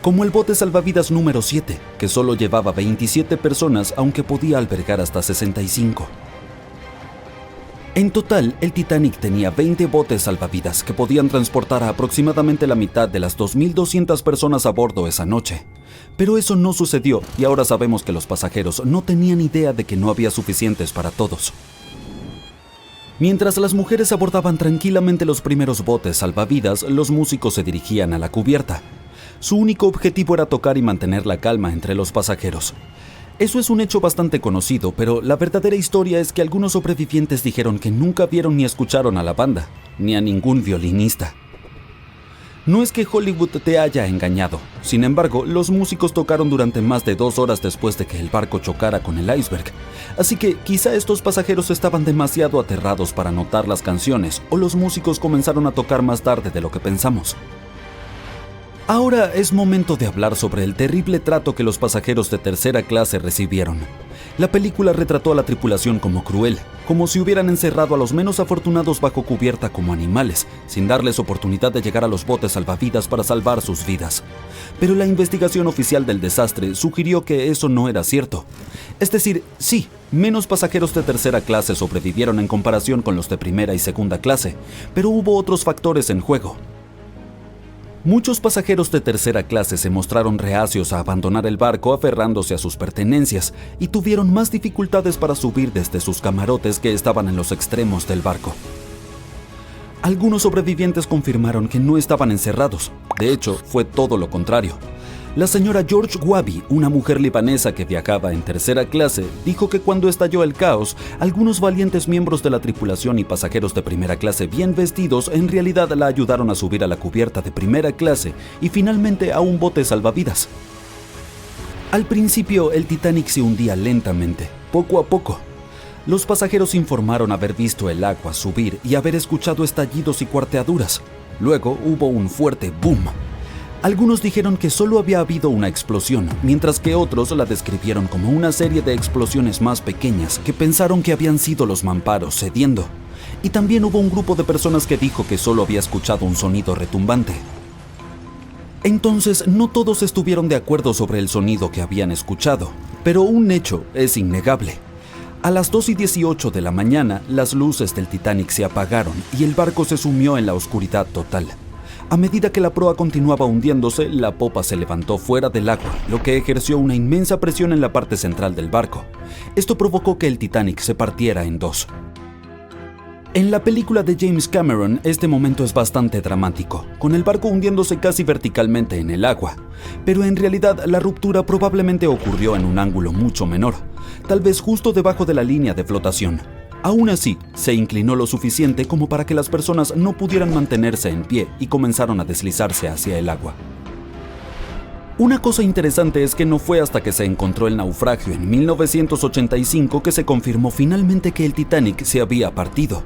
Como el bote salvavidas número 7, que solo llevaba 27 personas, aunque podía albergar hasta 65. En total, el Titanic tenía 20 botes salvavidas que podían transportar a aproximadamente la mitad de las 2.200 personas a bordo esa noche. Pero eso no sucedió y ahora sabemos que los pasajeros no tenían idea de que no había suficientes para todos. Mientras las mujeres abordaban tranquilamente los primeros botes salvavidas, los músicos se dirigían a la cubierta. Su único objetivo era tocar y mantener la calma entre los pasajeros. Eso es un hecho bastante conocido, pero la verdadera historia es que algunos sobrevivientes dijeron que nunca vieron ni escucharon a la banda, ni a ningún violinista. No es que Hollywood te haya engañado. Sin embargo, los músicos tocaron durante más de 2 horas después de que el barco chocara con el iceberg. Así que quizá estos pasajeros estaban demasiado aterrados para notar las canciones, o los músicos comenzaron a tocar más tarde de lo que pensamos. Ahora es momento de hablar sobre el terrible trato que los pasajeros de tercera clase recibieron. La película retrató a la tripulación como cruel, como si hubieran encerrado a los menos afortunados bajo cubierta como animales, sin darles oportunidad de llegar a los botes salvavidas para salvar sus vidas. Pero la investigación oficial del desastre sugirió que eso no era cierto. Es decir, sí, menos pasajeros de tercera clase sobrevivieron en comparación con los de primera y segunda clase, pero hubo otros factores en juego. Muchos pasajeros de tercera clase se mostraron reacios a abandonar el barco aferrándose a sus pertenencias y tuvieron más dificultades para subir desde sus camarotes que estaban en los extremos del barco. Algunos sobrevivientes confirmaron que no estaban encerrados. De hecho, fue todo lo contrario. La señora George Wabi, una mujer libanesa que viajaba en tercera clase, dijo que cuando estalló el caos, algunos valientes miembros de la tripulación y pasajeros de primera clase bien vestidos en realidad la ayudaron a subir a la cubierta de primera clase y finalmente a un bote salvavidas. Al principio, el Titanic se hundía lentamente, poco a poco. Los pasajeros informaron haber visto el agua subir y haber escuchado estallidos y cuarteaduras. Luego hubo un fuerte boom. Algunos dijeron que solo había habido una explosión, mientras que otros la describieron como una serie de explosiones más pequeñas que pensaron que habían sido los mamparos cediendo. Y también hubo un grupo de personas que dijo que solo había escuchado un sonido retumbante. Entonces, no todos estuvieron de acuerdo sobre el sonido que habían escuchado, pero un hecho es innegable. A las 2:18 de la mañana, las luces del Titanic se apagaron y el barco se sumió en la oscuridad total. A medida que la proa continuaba hundiéndose, la popa se levantó fuera del agua, lo que ejerció una inmensa presión en la parte central del barco. Esto provocó que el Titanic se partiera en dos. En la película de James Cameron, este momento es bastante dramático, con el barco hundiéndose casi verticalmente en el agua. Pero en realidad, la ruptura probablemente ocurrió en un ángulo mucho menor, tal vez justo debajo de la línea de flotación. Aún así, se inclinó lo suficiente como para que las personas no pudieran mantenerse en pie y comenzaron a deslizarse hacia el agua. Una cosa interesante es que no fue hasta que se encontró el naufragio en 1985 que se confirmó finalmente que el Titanic se había partido.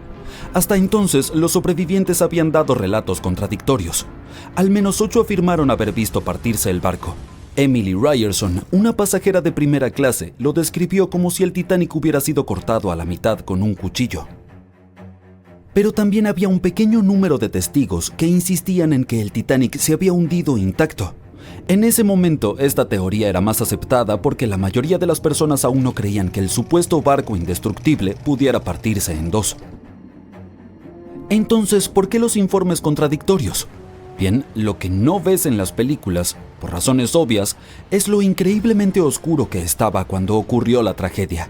Hasta entonces, los sobrevivientes habían dado relatos contradictorios. Al menos 8 afirmaron haber visto partirse el barco. Emily Ryerson, una pasajera de primera clase, lo describió como si el Titanic hubiera sido cortado a la mitad con un cuchillo. Pero también había un pequeño número de testigos que insistían en que el Titanic se había hundido intacto. En ese momento, esta teoría era más aceptada porque la mayoría de las personas aún no creían que el supuesto barco indestructible pudiera partirse en dos. Entonces, ¿por qué los informes contradictorios? Bien, lo que no ves en las películas, por razones obvias, es lo increíblemente oscuro que estaba cuando ocurrió la tragedia.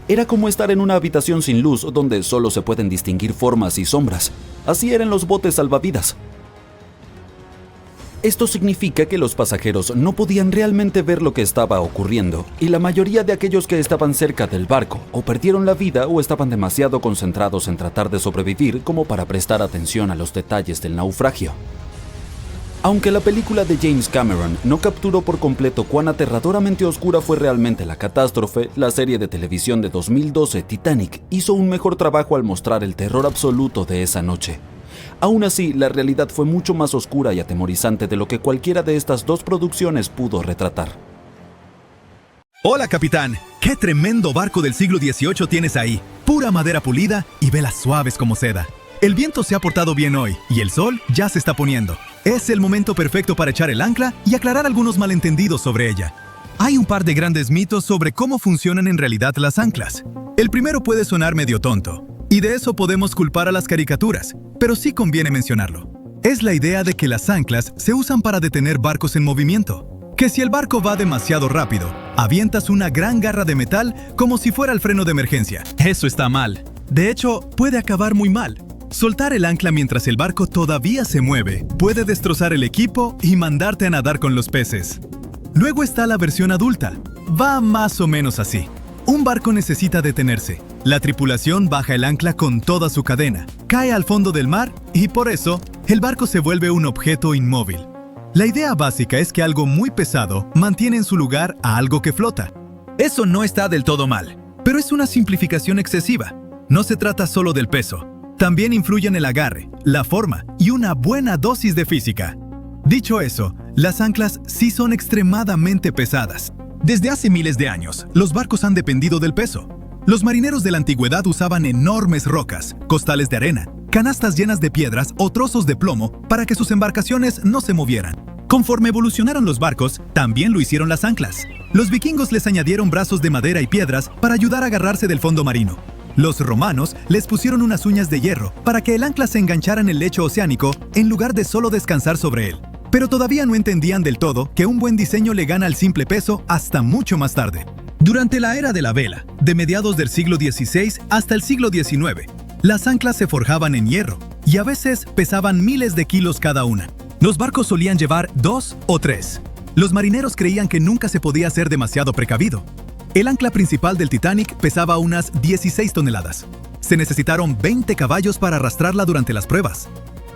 Era como estar en una habitación sin luz donde solo se pueden distinguir formas y sombras. Así eran los botes salvavidas. Esto significa que los pasajeros no podían realmente ver lo que estaba ocurriendo, y la mayoría de aquellos que estaban cerca del barco o perdieron la vida o estaban demasiado concentrados en tratar de sobrevivir como para prestar atención a los detalles del naufragio. Aunque la película de James Cameron no capturó por completo cuán aterradoramente oscura fue realmente la catástrofe, la serie de televisión de 2012 Titanic hizo un mejor trabajo al mostrar el terror absoluto de esa noche. Aún así, la realidad fue mucho más oscura y atemorizante de lo que cualquiera de estas dos producciones pudo retratar. Hola, capitán. ¡Qué tremendo barco del siglo XVIII tienes ahí! Pura madera pulida y velas suaves como seda. El viento se ha portado bien hoy y el sol ya se está poniendo. Es el momento perfecto para echar el ancla y aclarar algunos malentendidos sobre ella. Hay un par de grandes mitos sobre cómo funcionan en realidad las anclas. El primero puede sonar medio tonto, y de eso podemos culpar a las caricaturas, pero sí conviene mencionarlo. Es la idea de que las anclas se usan para detener barcos en movimiento. Que si el barco va demasiado rápido, avientas una gran garra de metal como si fuera el freno de emergencia. Eso está mal. De hecho, puede acabar muy mal. Soltar el ancla mientras el barco todavía se mueve puede destrozar el equipo y mandarte a nadar con los peces. Luego está la versión adulta. Va más o menos así. Un barco necesita detenerse. La tripulación baja el ancla con toda su cadena, cae al fondo del mar y por eso el barco se vuelve un objeto inmóvil. La idea básica es que algo muy pesado mantiene en su lugar a algo que flota. Eso no está del todo mal, pero es una simplificación excesiva. No se trata solo del peso. También influyen el agarre, la forma y una buena dosis de física. Dicho eso, las anclas sí son extremadamente pesadas. Desde hace miles de años, los barcos han dependido del peso. Los marineros de la antigüedad usaban enormes rocas, costales de arena, canastas llenas de piedras o trozos de plomo para que sus embarcaciones no se movieran. Conforme evolucionaron los barcos, también lo hicieron las anclas. Los vikingos les añadieron brazos de madera y piedras para ayudar a agarrarse del fondo marino. Los romanos les pusieron unas uñas de hierro para que el ancla se enganchara en el lecho oceánico en lugar de solo descansar sobre él. Pero todavía no entendían del todo que un buen diseño le gana al simple peso hasta mucho más tarde. Durante la era de la vela, de mediados del siglo XVI hasta el siglo XIX, las anclas se forjaban en hierro y a veces pesaban miles de kilos cada una. Los barcos solían llevar 2 o 3. Los marineros creían que nunca se podía ser demasiado precavido. El ancla principal del Titanic pesaba unas 16 toneladas. Se necesitaron 20 caballos para arrastrarla durante las pruebas.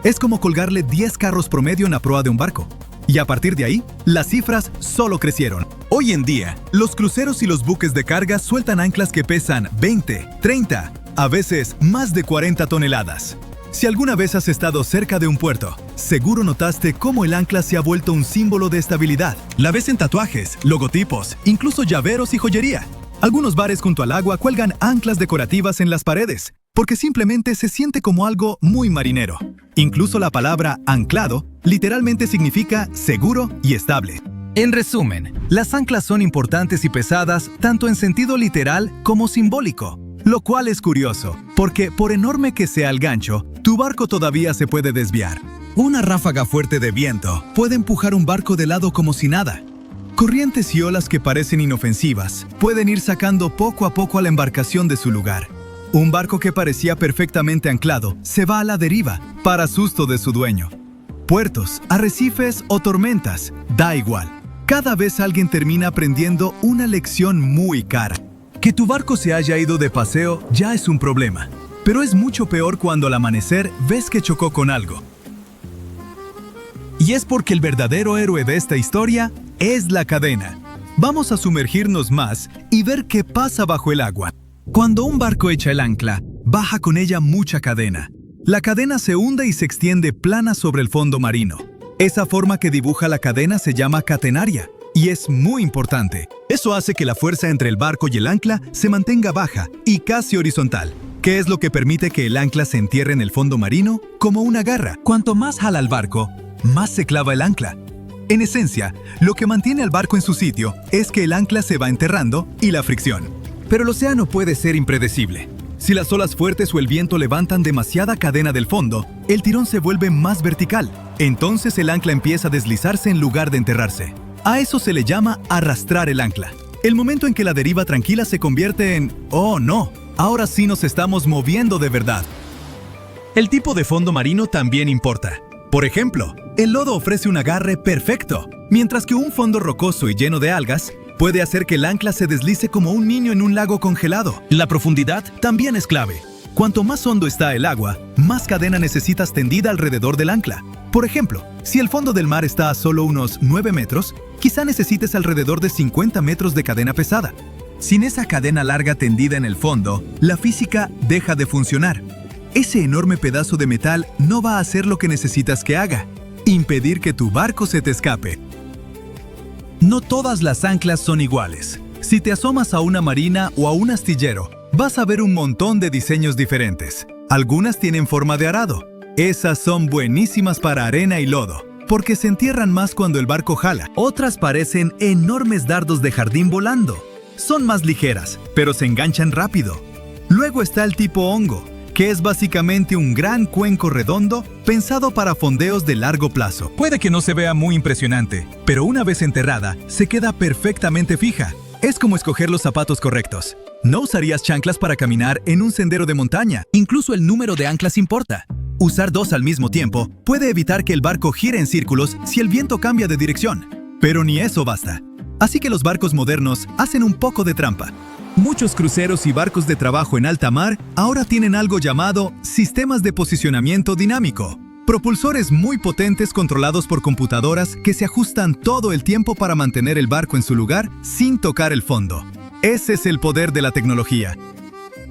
Es como colgarle 10 carros promedio en la proa de un barco. Y a partir de ahí, las cifras solo crecieron. Hoy en día, los cruceros y los buques de carga sueltan anclas que pesan 20, 30, a veces más de 40 toneladas. Si alguna vez has estado cerca de un puerto, seguro notaste cómo el ancla se ha vuelto un símbolo de estabilidad. La ves en tatuajes, logotipos, incluso llaveros y joyería. Algunos bares junto al agua cuelgan anclas decorativas en las paredes, porque simplemente se siente como algo muy marinero. Incluso la palabra anclado literalmente significa seguro y estable. En resumen, las anclas son importantes y pesadas tanto en sentido literal como simbólico. Lo cual es curioso, porque por enorme que sea el gancho, tu barco todavía se puede desviar. Una ráfaga fuerte de viento puede empujar un barco de lado como si nada. Corrientes y olas que parecen inofensivas pueden ir sacando poco a poco a la embarcación de su lugar. Un barco que parecía perfectamente anclado se va a la deriva, para susto de su dueño. Puertos, arrecifes o tormentas, da igual. Cada vez alguien termina aprendiendo una lección muy cara. Que tu barco se haya ido de paseo ya es un problema, pero es mucho peor cuando al amanecer ves que chocó con algo. Y es porque el verdadero héroe de esta historia es la cadena. Vamos a sumergirnos más y ver qué pasa bajo el agua. Cuando un barco echa el ancla, baja con ella mucha cadena. La cadena se hunde y se extiende plana sobre el fondo marino. Esa forma que dibuja la cadena se llama catenaria y es muy importante. Eso hace que la fuerza entre el barco y el ancla se mantenga baja y casi horizontal, que es lo que permite que el ancla se entierre en el fondo marino como una garra. Cuanto más jala el barco, más se clava el ancla. En esencia, lo que mantiene al barco en su sitio es que el ancla se va enterrando y la fricción. Pero el océano puede ser impredecible. Si las olas fuertes o el viento levantan demasiada cadena del fondo, el tirón se vuelve más vertical. Entonces el ancla empieza a deslizarse en lugar de enterrarse. A eso se le llama arrastrar el ancla. El momento en que la deriva tranquila se convierte en «Oh, no! Ahora sí nos estamos moviendo de verdad». El tipo de fondo marino también importa. Por ejemplo, el lodo ofrece un agarre perfecto, mientras que un fondo rocoso y lleno de algas puede hacer que el ancla se deslice como un niño en un lago congelado. La profundidad también es clave. Cuanto más hondo está el agua, más cadena necesitas tendida alrededor del ancla. Por ejemplo, si el fondo del mar está a solo unos 9 metros, quizá necesites alrededor de 50 metros de cadena pesada. Sin esa cadena larga tendida en el fondo, la física deja de funcionar. Ese enorme pedazo de metal no va a hacer lo que necesitas que haga: impedir que tu barco se te escape. No todas las anclas son iguales. Si te asomas a una marina o a un astillero, vas a ver un montón de diseños diferentes. Algunas tienen forma de arado. Esas son buenísimas para arena y lodo, porque se entierran más cuando el barco jala. Otras parecen enormes dardos de jardín volando. Son más ligeras, pero se enganchan rápido. Luego está el tipo hongo, que es básicamente un gran cuenco redondo pensado para fondeos de largo plazo. Puede que no se vea muy impresionante, pero una vez enterrada, se queda perfectamente fija. Es como escoger los zapatos correctos. No usarías chanclas para caminar en un sendero de montaña. Incluso el número de anclas importa. Usar 2 al mismo tiempo puede evitar que el barco gire en círculos si el viento cambia de dirección. Pero ni eso basta. Así que los barcos modernos hacen un poco de trampa. Muchos cruceros y barcos de trabajo en alta mar ahora tienen algo llamado sistemas de posicionamiento dinámico. Propulsores muy potentes controlados por computadoras que se ajustan todo el tiempo para mantener el barco en su lugar sin tocar el fondo. Ese es el poder de la tecnología.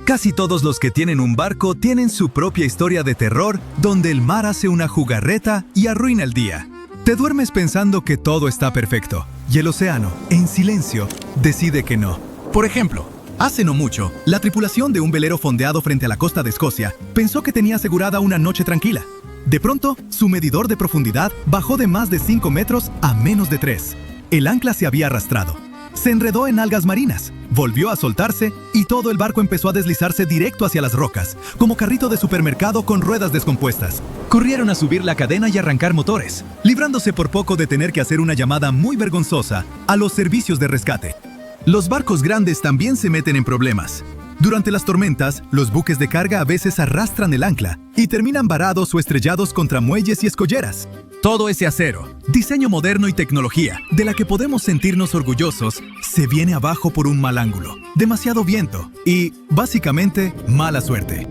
Casi todos los que tienen un barco tienen su propia historia de terror donde el mar hace una jugarreta y arruina el día. Te duermes pensando que todo está perfecto y el océano, en silencio, decide que no. Por ejemplo, hace no mucho, la tripulación de un velero fondeado frente a la costa de Escocia pensó que tenía asegurada una noche tranquila. De pronto, su medidor de profundidad bajó de más de 5 metros a menos de 3. El ancla se había arrastrado. Se enredó en algas marinas, volvió a soltarse y todo el barco empezó a deslizarse directo hacia las rocas, como carrito de supermercado con ruedas descompuestas. Corrieron a subir la cadena y arrancar motores, librándose por poco de tener que hacer una llamada muy vergonzosa a los servicios de rescate. Los barcos grandes también se meten en problemas. Durante las tormentas, los buques de carga a veces arrastran el ancla y terminan varados o estrellados contra muelles y escolleras. Todo ese acero, diseño moderno y tecnología, de la que podemos sentirnos orgullosos, se viene abajo por un mal ángulo, demasiado viento y, básicamente, mala suerte.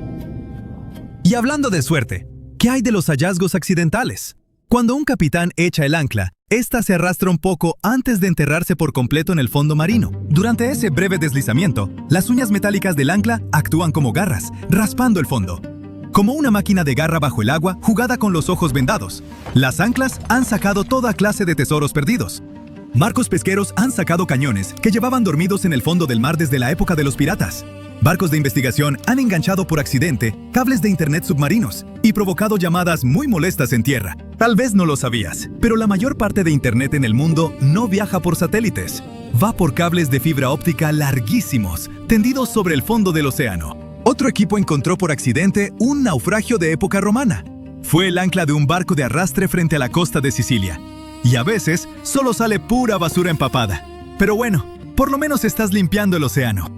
Y hablando de suerte, ¿qué hay de los hallazgos accidentales? Cuando un capitán echa el ancla, esta se arrastra un poco antes de enterrarse por completo en el fondo marino. Durante ese breve deslizamiento, las uñas metálicas del ancla actúan como garras, raspando el fondo. Como una máquina de garra bajo el agua, jugada con los ojos vendados. Las anclas han sacado toda clase de tesoros perdidos. Barcos pesqueros han sacado cañones que llevaban dormidos en el fondo del mar desde la época de los piratas. Barcos de investigación han enganchado por accidente cables de internet submarinos y provocado llamadas muy molestas en tierra. Tal vez no lo sabías, pero la mayor parte de internet en el mundo no viaja por satélites. Va por cables de fibra óptica larguísimos, tendidos sobre el fondo del océano. Otro equipo encontró por accidente un naufragio de época romana. Fue el ancla de un barco de arrastre frente a la costa de Sicilia. Y a veces solo sale pura basura empapada. Pero bueno, por lo menos estás limpiando el océano.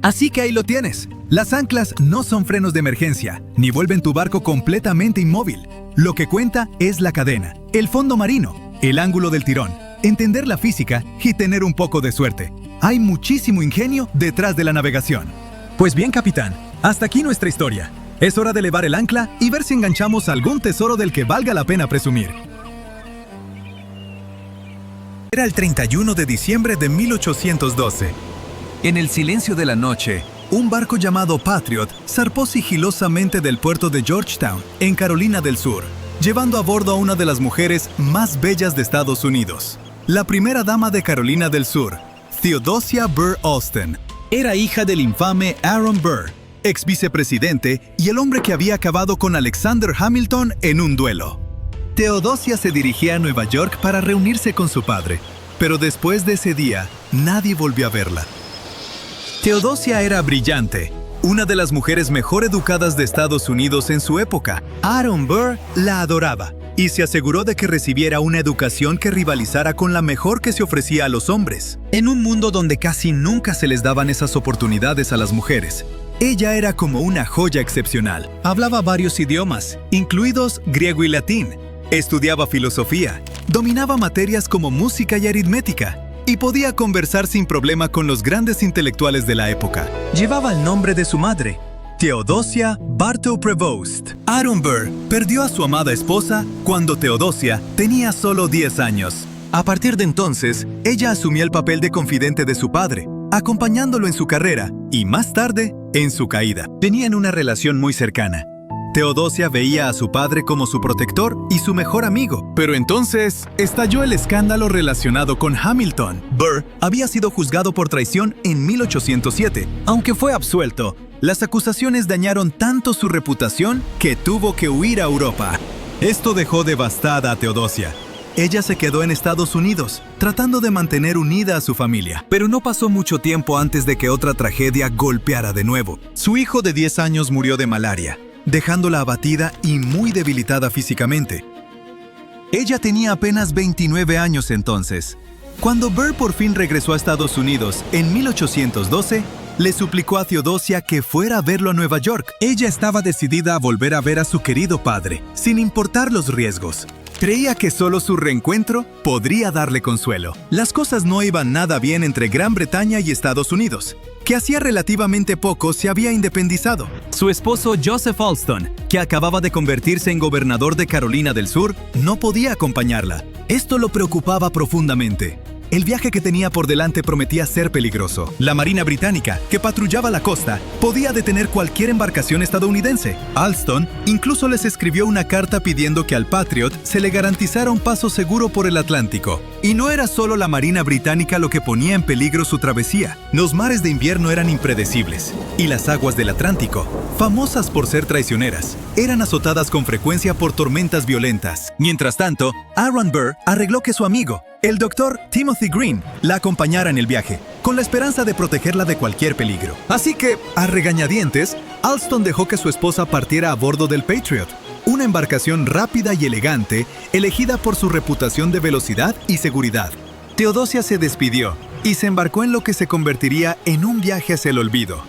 Así que ahí lo tienes. Las anclas no son frenos de emergencia, ni vuelven tu barco completamente inmóvil. Lo que cuenta es la cadena, el fondo marino, el ángulo del tirón, entender la física y tener un poco de suerte. Hay muchísimo ingenio detrás de la navegación. Pues bien, capitán, hasta aquí nuestra historia. Es hora de elevar el ancla y ver si enganchamos algún tesoro del que valga la pena presumir. Era el 31 de diciembre de 1812. En el silencio de la noche, un barco llamado Patriot zarpó sigilosamente del puerto de Georgetown, en Carolina del Sur, llevando a bordo a una de las mujeres más bellas de Estados Unidos. La primera dama de Carolina del Sur, Theodosia Burr Alston, era hija del infame Aaron Burr, ex vicepresidente y el hombre que había acabado con Alexander Hamilton en un duelo. Theodosia se dirigía a Nueva York para reunirse con su padre, pero después de ese día, nadie volvió a verla. Theodosia era brillante, una de las mujeres mejor educadas de Estados Unidos en su época. Aaron Burr la adoraba y se aseguró de que recibiera una educación que rivalizara con la mejor que se ofrecía a los hombres. En un mundo donde casi nunca se les daban esas oportunidades a las mujeres, ella era como una joya excepcional. Hablaba varios idiomas, incluidos griego y latín. Estudiaba filosofía, dominaba materias como música y aritmética, y podía conversar sin problema con los grandes intelectuales de la época. Llevaba el nombre de su madre, Theodosia Bartow Prevost. Aaron Burr perdió a su amada esposa cuando Theodosia tenía solo 10 años. A partir de entonces, ella asumió el papel de confidente de su padre, acompañándolo en su carrera y, más tarde, en su caída. Tenían una relación muy cercana. Theodosia veía a su padre como su protector y su mejor amigo. Pero entonces estalló el escándalo relacionado con Hamilton. Burr había sido juzgado por traición en 1807. Aunque fue absuelto, las acusaciones dañaron tanto su reputación que tuvo que huir a Europa. Esto dejó devastada a Theodosia. Ella se quedó en Estados Unidos, tratando de mantener unida a su familia. Pero no pasó mucho tiempo antes de que otra tragedia golpeara de nuevo. Su hijo de 10 años murió de malaria, dejándola abatida y muy debilitada físicamente. Ella tenía apenas 29 años entonces. Cuando Burr por fin regresó a Estados Unidos en 1812, le suplicó a Theodosia que fuera a verlo a Nueva York. Ella estaba decidida a volver a ver a su querido padre, sin importar los riesgos. Creía que solo su reencuentro podría darle consuelo. Las cosas no iban nada bien entre Gran Bretaña y Estados Unidos, que hacía relativamente poco se había independizado. Su esposo Joseph Alston, que acababa de convertirse en gobernador de Carolina del Sur, no podía acompañarla. Esto lo preocupaba profundamente. El viaje que tenía por delante prometía ser peligroso. La Marina Británica, que patrullaba la costa, podía detener cualquier embarcación estadounidense. Alston incluso les escribió una carta pidiendo que al Patriot se le garantizara un paso seguro por el Atlántico. Y no era solo la Marina Británica lo que ponía en peligro su travesía. Los mares de invierno eran impredecibles, y las aguas del Atlántico, famosas por ser traicioneras, eran azotadas con frecuencia por tormentas violentas. Mientras tanto, Aaron Burr arregló que su amigo, el doctor Timothy Green, la acompañara en el viaje, con la esperanza de protegerla de cualquier peligro. Así que, a regañadientes, Alston dejó que su esposa partiera a bordo del Patriot, una embarcación rápida y elegante, elegida por su reputación de velocidad y seguridad. Theodosia se despidió y se embarcó en lo que se convertiría en un viaje hacia el olvido.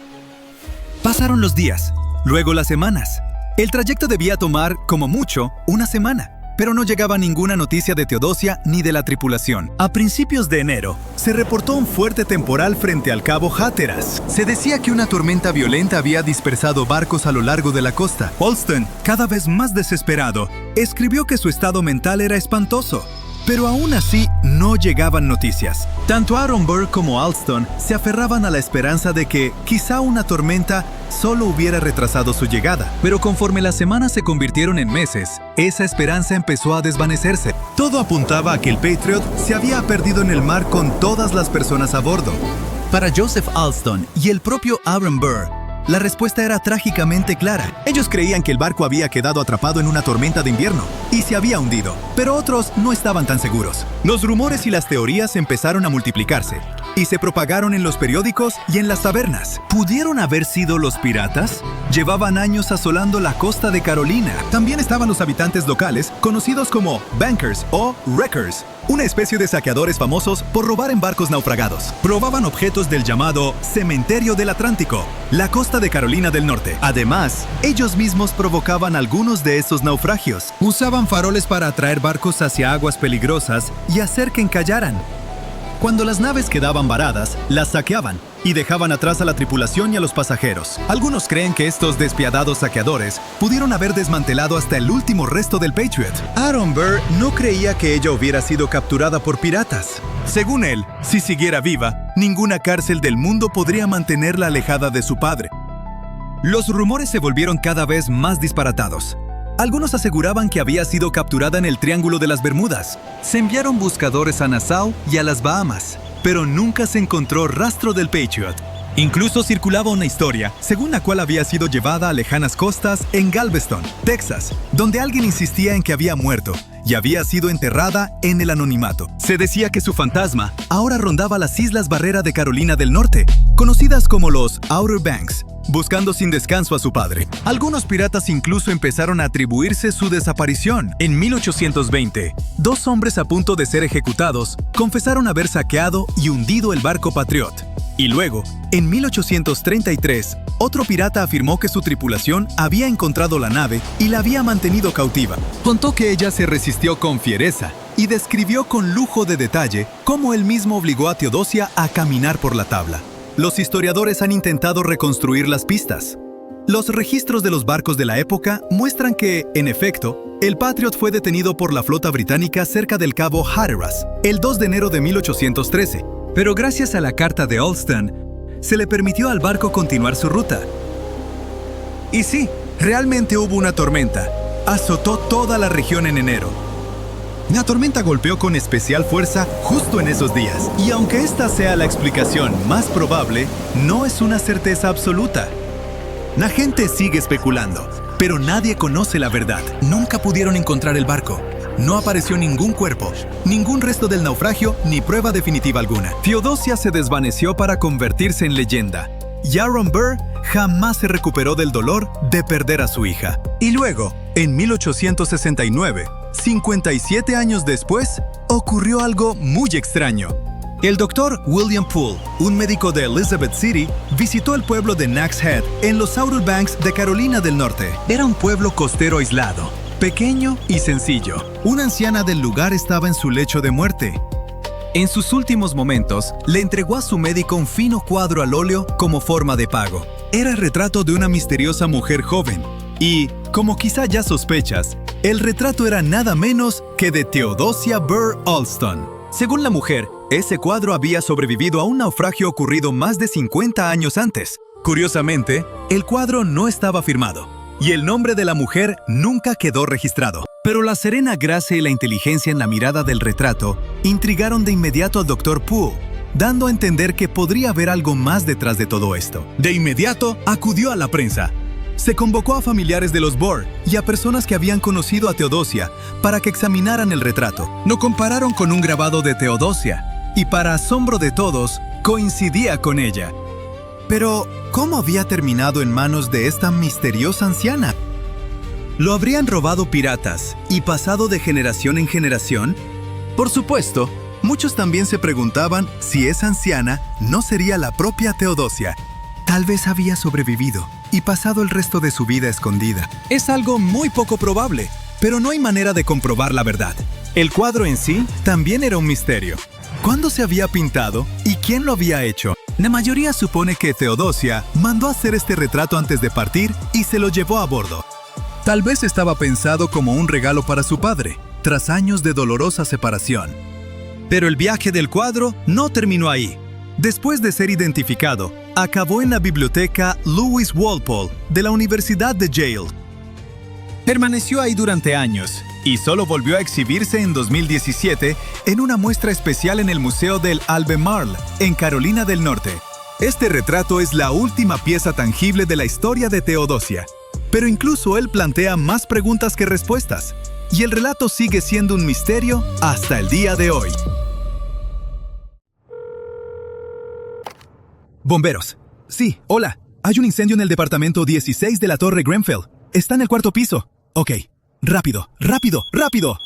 Pasaron los días, luego las semanas. El trayecto debía tomar, como mucho, una semana. Pero no llegaba ninguna noticia de Theodosia ni de la tripulación. A principios de enero, se reportó un fuerte temporal frente al cabo Hatteras. Se decía que una tormenta violenta había dispersado barcos a lo largo de la costa. Alston, cada vez más desesperado, escribió que su estado mental era espantoso. Pero aún así, no llegaban noticias. Tanto Aaron Burr como Alston se aferraban a la esperanza de que, quizá una tormenta, solo hubiera retrasado su llegada. Pero conforme las semanas se convirtieron en meses, esa esperanza empezó a desvanecerse. Todo apuntaba a que el Patriot se había perdido en el mar con todas las personas a bordo. Para Joseph Alston y el propio Aaron Burr, la respuesta era trágicamente clara. Ellos creían que el barco había quedado atrapado en una tormenta de invierno y se había hundido, pero otros no estaban tan seguros. Los rumores y las teorías empezaron a multiplicarse y se propagaron en los periódicos y en las tabernas. ¿Pudieron haber sido los piratas? Llevaban años asolando la costa de Carolina. También estaban los habitantes locales, conocidos como bankers o wreckers, una especie de saqueadores famosos por robar en barcos naufragados. Robaban objetos del llamado Cementerio del Atlántico, la costa de Carolina del Norte. Además, ellos mismos provocaban algunos de esos naufragios. Usaban faroles para atraer barcos hacia aguas peligrosas y hacer que encallaran. Cuando las naves quedaban varadas, las saqueaban y dejaban atrás a la tripulación y a los pasajeros. Algunos creen que estos despiadados saqueadores pudieron haber desmantelado hasta el último resto del Patriot. Aaron Burr no creía que ella hubiera sido capturada por piratas. Según él, si siguiera viva, ninguna cárcel del mundo podría mantenerla alejada de su padre. Los rumores se volvieron cada vez más disparatados. Algunos aseguraban que había sido capturada en el Triángulo de las Bermudas. Se enviaron buscadores a Nassau y a las Bahamas, pero nunca se encontró rastro del Patriot. Incluso circulaba una historia, según la cual había sido llevada a lejanas costas en Galveston, Texas, donde alguien insistía en que había muerto y había sido enterrada en el anonimato. Se decía que su fantasma ahora rondaba las Islas Barrera de Carolina del Norte, conocidas como los Outer Banks, buscando sin descanso a su padre. Algunos piratas incluso empezaron a atribuirse su desaparición. En 1820, 2 hombres a punto de ser ejecutados confesaron haber saqueado y hundido el barco Patriot. Y luego, en 1833, otro pirata afirmó que su tripulación había encontrado la nave y la había mantenido cautiva. Contó que ella se resistió con fiereza y describió con lujo de detalle cómo él mismo obligó a Teodosia a caminar por la tabla. Los historiadores han intentado reconstruir las pistas. Los registros de los barcos de la época muestran que, en efecto, el Patriot fue detenido por la flota británica cerca del cabo Hatteras el 2 de enero de 1813, pero gracias a la Carta de Olsztyn, se le permitió al barco continuar su ruta. Y sí, realmente hubo una tormenta. Azotó toda la región en enero. La tormenta golpeó con especial fuerza justo en esos días. Y aunque esta sea la explicación más probable, no es una certeza absoluta. La gente sigue especulando, pero nadie conoce la verdad. Nunca pudieron encontrar el barco. No apareció ningún cuerpo, ningún resto del naufragio, ni prueba definitiva alguna. Teodosia se desvaneció para convertirse en leyenda. Y Aaron Burr jamás se recuperó del dolor de perder a su hija. Y luego, en 1869, 57 años después, ocurrió algo muy extraño. El doctor William Poole, un médico de Elizabeth City, visitó el pueblo de Nags Head en los Outer Banks de Carolina del Norte. Era un pueblo costero aislado, pequeño y sencillo. Una anciana del lugar estaba en su lecho de muerte. En sus últimos momentos, le entregó a su médico un fino cuadro al óleo como forma de pago. Era el retrato de una misteriosa mujer joven. Y, como quizá ya sospechas, el retrato era nada menos que de Theodosia Burr Olsztyn. Según la mujer, ese cuadro había sobrevivido a un naufragio ocurrido más de 50 años antes. Curiosamente, el cuadro no estaba firmado, y el nombre de la mujer nunca quedó registrado. Pero la serena gracia y la inteligencia en la mirada del retrato intrigaron de inmediato al Dr. Poole, dando a entender que podría haber algo más detrás de todo esto. De inmediato, acudió a la prensa. Se convocó a familiares de los Burr y a personas que habían conocido a Teodosia para que examinaran el retrato. Lo compararon con un grabado de Teodosia y, para asombro de todos, coincidía con ella. Pero, ¿cómo había terminado en manos de esta misteriosa anciana? ¿Lo habrían robado piratas y pasado de generación en generación? Por supuesto, muchos también se preguntaban si esa anciana no sería la propia Teodosia. Tal vez había sobrevivido y pasado el resto de su vida escondida. Es algo muy poco probable, pero no hay manera de comprobar la verdad. El cuadro en sí también era un misterio. ¿Cuándo se había pintado y quién lo había hecho? La mayoría supone que Teodosia mandó hacer este retrato antes de partir y se lo llevó a bordo. Tal vez estaba pensado como un regalo para su padre, tras años de dolorosa separación. Pero el viaje del cuadro no terminó ahí. Después de ser identificado, acabó en la biblioteca Lewis Walpole de la Universidad de Yale. Permaneció ahí durante años y solo volvió a exhibirse en 2017 en una muestra especial en el Museo del Albemarle, en Carolina del Norte. Este retrato es la última pieza tangible de la historia de Teodosia. Pero incluso él plantea más preguntas que respuestas, y el relato sigue siendo un misterio hasta el día de hoy. Bomberos. Sí, hola. Hay un incendio en el departamento 16 de la Torre Grenfell. Está en el 4º piso. Ok. Rápido, rápido, rápido.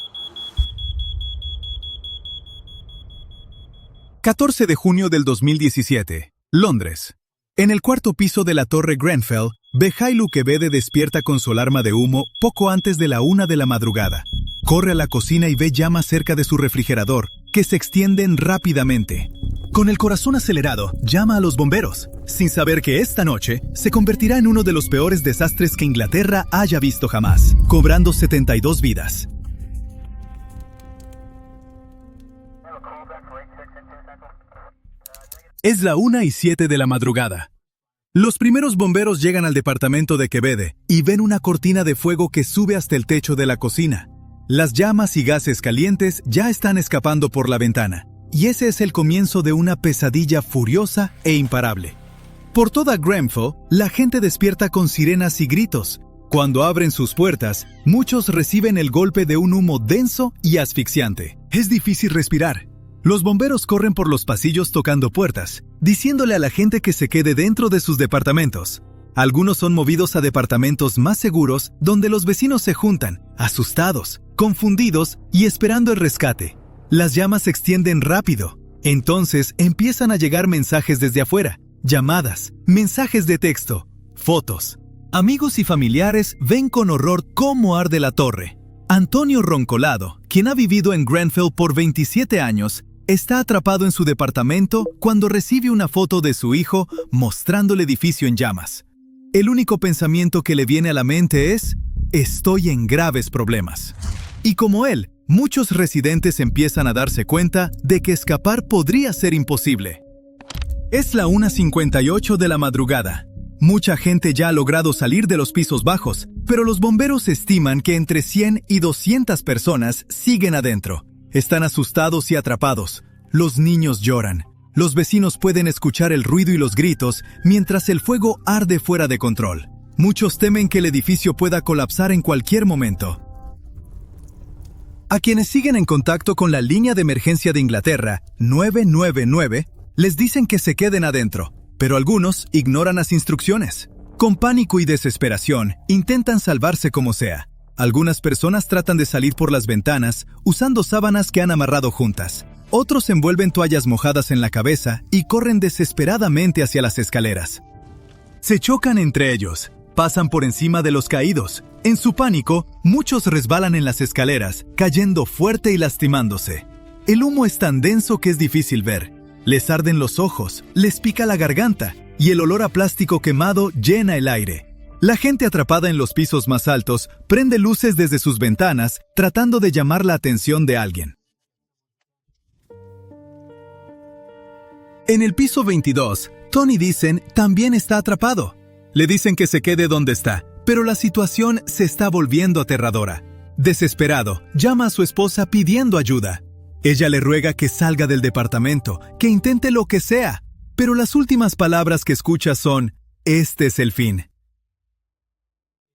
14 de junio del 2017. Londres. En el 4º piso de la Torre Grenfell, Behailou Kebede despierta con su alarma de humo poco antes de la 1 de la madrugada. Corre a la cocina y ve llamas cerca de su refrigerador, que se extienden rápidamente. Con el corazón acelerado, llama a los bomberos, sin saber que esta noche se convertirá en uno de los peores desastres que Inglaterra haya visto jamás, cobrando 72 vidas. Es la 1:07 de la madrugada. Los primeros bomberos llegan al departamento de Quevede y ven una cortina de fuego que sube hasta el techo de la cocina. Las llamas y gases calientes ya están escapando por la ventana, y ese es el comienzo de una pesadilla furiosa e imparable. Por toda Grenfell, la gente despierta con sirenas y gritos. Cuando abren sus puertas, muchos reciben el golpe de un humo denso y asfixiante. Es difícil respirar. Los bomberos corren por los pasillos tocando puertas, diciéndole a la gente que se quede dentro de sus departamentos. Algunos son movidos a departamentos más seguros donde los vecinos se juntan, asustados, confundidos y esperando el rescate. Las llamas se extienden rápido. Entonces empiezan a llegar mensajes desde afuera, llamadas, mensajes de texto, fotos. Amigos y familiares ven con horror cómo arde la torre. Antonio Roncolado, quien ha vivido en Grenfell por 27 años, está atrapado en su departamento cuando recibe una foto de su hijo mostrando el edificio en llamas. El único pensamiento que le viene a la mente es: estoy en graves problemas. Y como él, muchos residentes empiezan a darse cuenta de que escapar podría ser imposible. Es la 1:58 de la madrugada. Mucha gente ya ha logrado salir de los pisos bajos, pero los bomberos estiman que entre 100 y 200 personas siguen adentro. Están asustados y atrapados. Los niños lloran. Los vecinos pueden escuchar el ruido y los gritos mientras el fuego arde fuera de control. Muchos temen que el edificio pueda colapsar en cualquier momento. A quienes siguen en contacto con la línea de emergencia de Inglaterra, 999, les dicen que se queden adentro, pero algunos ignoran las instrucciones. Con pánico y desesperación, intentan salvarse como sea. Algunas personas tratan de salir por las ventanas usando sábanas que han amarrado juntas. Otros envuelven toallas mojadas en la cabeza y corren desesperadamente hacia las escaleras. Se chocan entre ellos, pasan por encima de los caídos. En su pánico, muchos resbalan en las escaleras, cayendo fuerte y lastimándose. El humo es tan denso que es difícil ver. Les arden los ojos, les pica la garganta y el olor a plástico quemado llena el aire. La gente atrapada en los pisos más altos prende luces desde sus ventanas tratando de llamar la atención de alguien. En el piso 22, Tony Dixon también está atrapado. Le dicen que se quede donde está, pero la situación se está volviendo aterradora. Desesperado, llama a su esposa pidiendo ayuda. Ella le ruega que salga del departamento, que intente lo que sea, pero las últimas palabras que escucha son: "Este es el fin".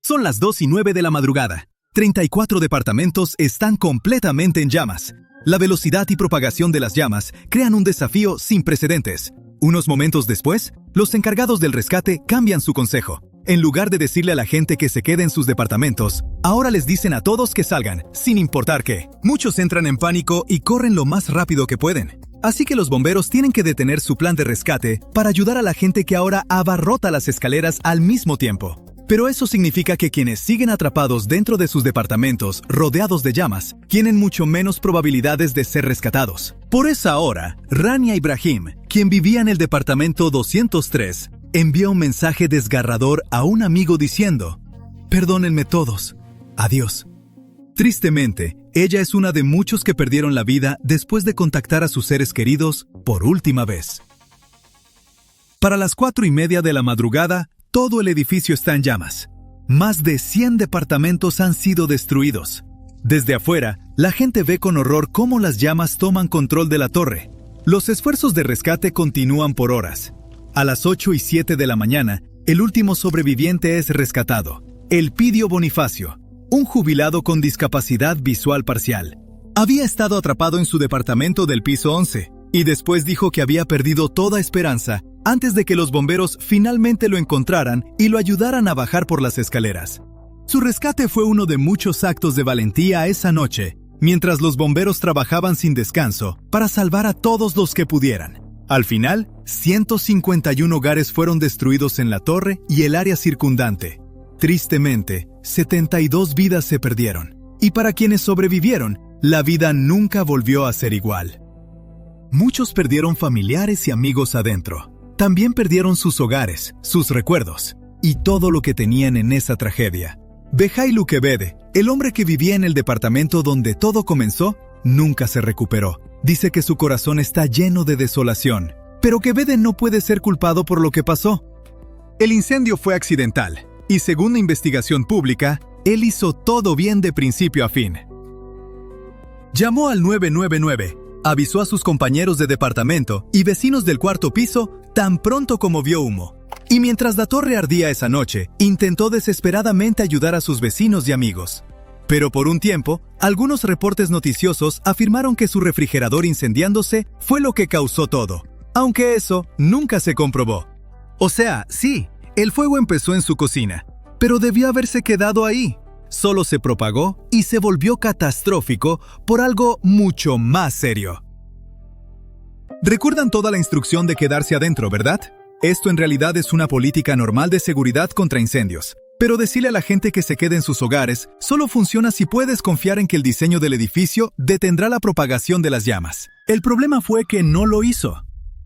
Son las 2:09 de la madrugada. 34 departamentos están completamente en llamas. La velocidad y propagación de las llamas crean un desafío sin precedentes. Unos momentos después, los encargados del rescate cambian su consejo. En lugar de decirle a la gente que se quede en sus departamentos, ahora les dicen a todos que salgan, sin importar qué. Muchos entran en pánico y corren lo más rápido que pueden. Así que los bomberos tienen que detener su plan de rescate para ayudar a la gente que ahora abarrota las escaleras al mismo tiempo. Pero eso significa que quienes siguen atrapados dentro de sus departamentos, rodeados de llamas, tienen mucho menos probabilidades de ser rescatados. Por esa hora, Rania Ibrahim, quien vivía en el departamento 203, envía un mensaje desgarrador a un amigo diciendo: "Perdónenme todos. Adiós". Tristemente, ella es una de muchos que perdieron la vida después de contactar a sus seres queridos por última vez. Para las 4:30 de la madrugada, todo el edificio está en llamas. Más de 100 departamentos han sido destruidos. Desde afuera, la gente ve con horror cómo las llamas toman control de la torre. Los esfuerzos de rescate continúan por horas. A las 8:07 de la mañana, el último sobreviviente es rescatado: Elpidio Bonifacio, un jubilado con discapacidad visual parcial. Había estado atrapado en su departamento del piso 11 y después dijo que había perdido toda esperanza antes de que los bomberos finalmente lo encontraran y lo ayudaran a bajar por las escaleras. Su rescate fue uno de muchos actos de valentía esa noche, mientras los bomberos trabajaban sin descanso para salvar a todos los que pudieran. Al final, 151 hogares fueron destruidos en la torre y el área circundante. Tristemente, 72 vidas se perdieron, y para quienes sobrevivieron, la vida nunca volvió a ser igual. Muchos perdieron familiares y amigos adentro. También perdieron sus hogares, sus recuerdos y todo lo que tenían en esa tragedia. Vehai Luquebede, el hombre que vivía en el departamento donde todo comenzó, nunca se recuperó. Dice que su corazón está lleno de desolación, pero Quebede no puede ser culpado por lo que pasó. El incendio fue accidental y, según la investigación pública, él hizo todo bien de principio a fin. Llamó al 999, avisó a sus compañeros de departamento y vecinos del cuarto piso tan pronto como vio humo. Y mientras la torre ardía esa noche, intentó desesperadamente ayudar a sus vecinos y amigos. Pero por un tiempo, algunos reportes noticiosos afirmaron que su refrigerador incendiándose fue lo que causó todo, aunque eso nunca se comprobó. O sea, sí, el fuego empezó en su cocina, pero debió haberse quedado ahí. Solo se propagó y se volvió catastrófico por algo mucho más serio. ¿Recuerdan toda la instrucción de quedarse adentro, verdad? Esto en realidad es una política normal de seguridad contra incendios. Pero decirle a la gente que se quede en sus hogares solo funciona si puedes confiar en que el diseño del edificio detendrá la propagación de las llamas. El problema fue que no lo hizo.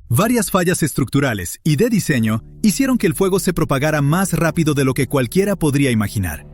Varias fallas estructurales y de diseño hicieron que el fuego se propagara más rápido de lo que cualquiera podría imaginar.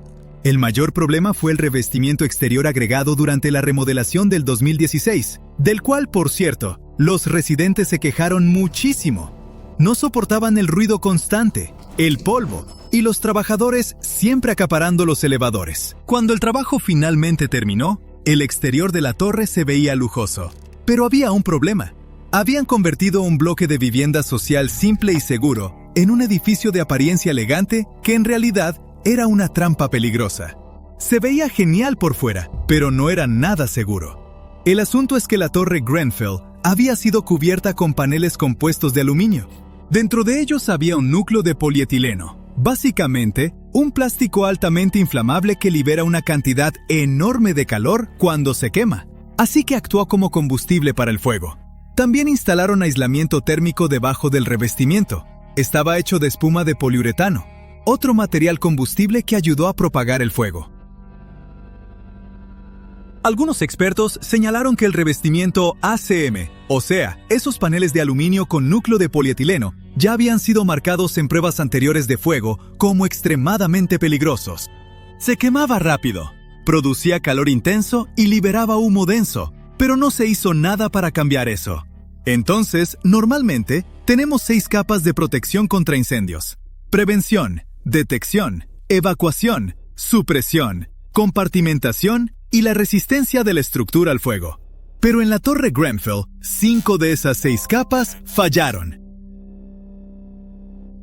El mayor problema fue el revestimiento exterior agregado durante la remodelación del 2016, del cual, por cierto, los residentes se quejaron muchísimo. No soportaban el ruido constante, el polvo y los trabajadores siempre acaparando los elevadores. Cuando el trabajo finalmente terminó, el exterior de la torre se veía lujoso. Pero había un problema. Habían convertido un bloque de vivienda social simple y seguro en un edificio de apariencia elegante que en realidad era una trampa peligrosa. Se veía genial por fuera, pero no era nada seguro. El asunto es que la torre Grenfell había sido cubierta con paneles compuestos de aluminio. Dentro de ellos había un núcleo de polietileno, básicamente un plástico altamente inflamable que libera una cantidad enorme de calor cuando se quema, así que actuó como combustible para el fuego. También instalaron aislamiento térmico debajo del revestimiento. Estaba hecho de espuma de poliuretano, otro material combustible que ayudó a propagar el fuego. Algunos expertos señalaron que el revestimiento ACM, o sea, esos paneles de aluminio con núcleo de polietileno, ya habían sido marcados en pruebas anteriores de fuego como extremadamente peligrosos. Se quemaba rápido, producía calor intenso y liberaba humo denso, pero no se hizo nada para cambiar eso. Entonces, normalmente, tenemos 6 capas de protección contra incendios: prevención, detección, evacuación, supresión, compartimentación y la resistencia de la estructura al fuego. Pero en la torre Grenfell, 5 de esas 6 capas fallaron.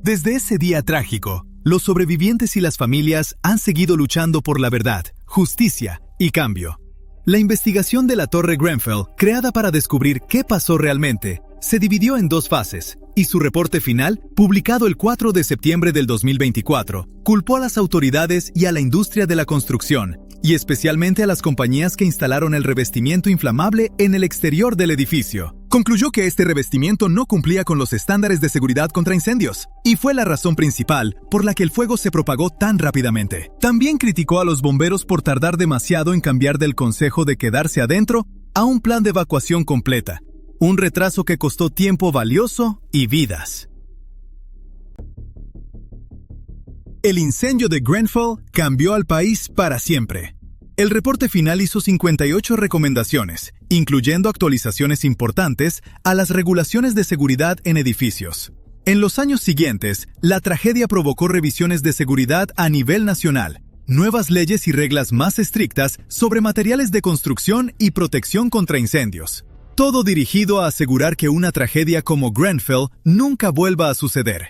Desde ese día trágico, los sobrevivientes y las familias han seguido luchando por la verdad, justicia y cambio. La investigación de la torre Grenfell, creada para descubrir qué pasó realmente, se dividió en 2 fases, y su reporte final, publicado el 4 de septiembre del 2024, culpó a las autoridades y a la industria de la construcción, y especialmente a las compañías que instalaron el revestimiento inflamable en el exterior del edificio. Concluyó que este revestimiento no cumplía con los estándares de seguridad contra incendios, y fue la razón principal por la que el fuego se propagó tan rápidamente. También criticó a los bomberos por tardar demasiado en cambiar del consejo de quedarse adentro a un plan de evacuación completa, un retraso que costó tiempo valioso y vidas. El incendio de Grenfell cambió al país para siempre. El reporte final hizo 58 recomendaciones, incluyendo actualizaciones importantes a las regulaciones de seguridad en edificios. En los años siguientes, la tragedia provocó revisiones de seguridad a nivel nacional, nuevas leyes y reglas más estrictas sobre materiales de construcción y protección contra incendios. Todo dirigido a asegurar que una tragedia como Grenfell nunca vuelva a suceder.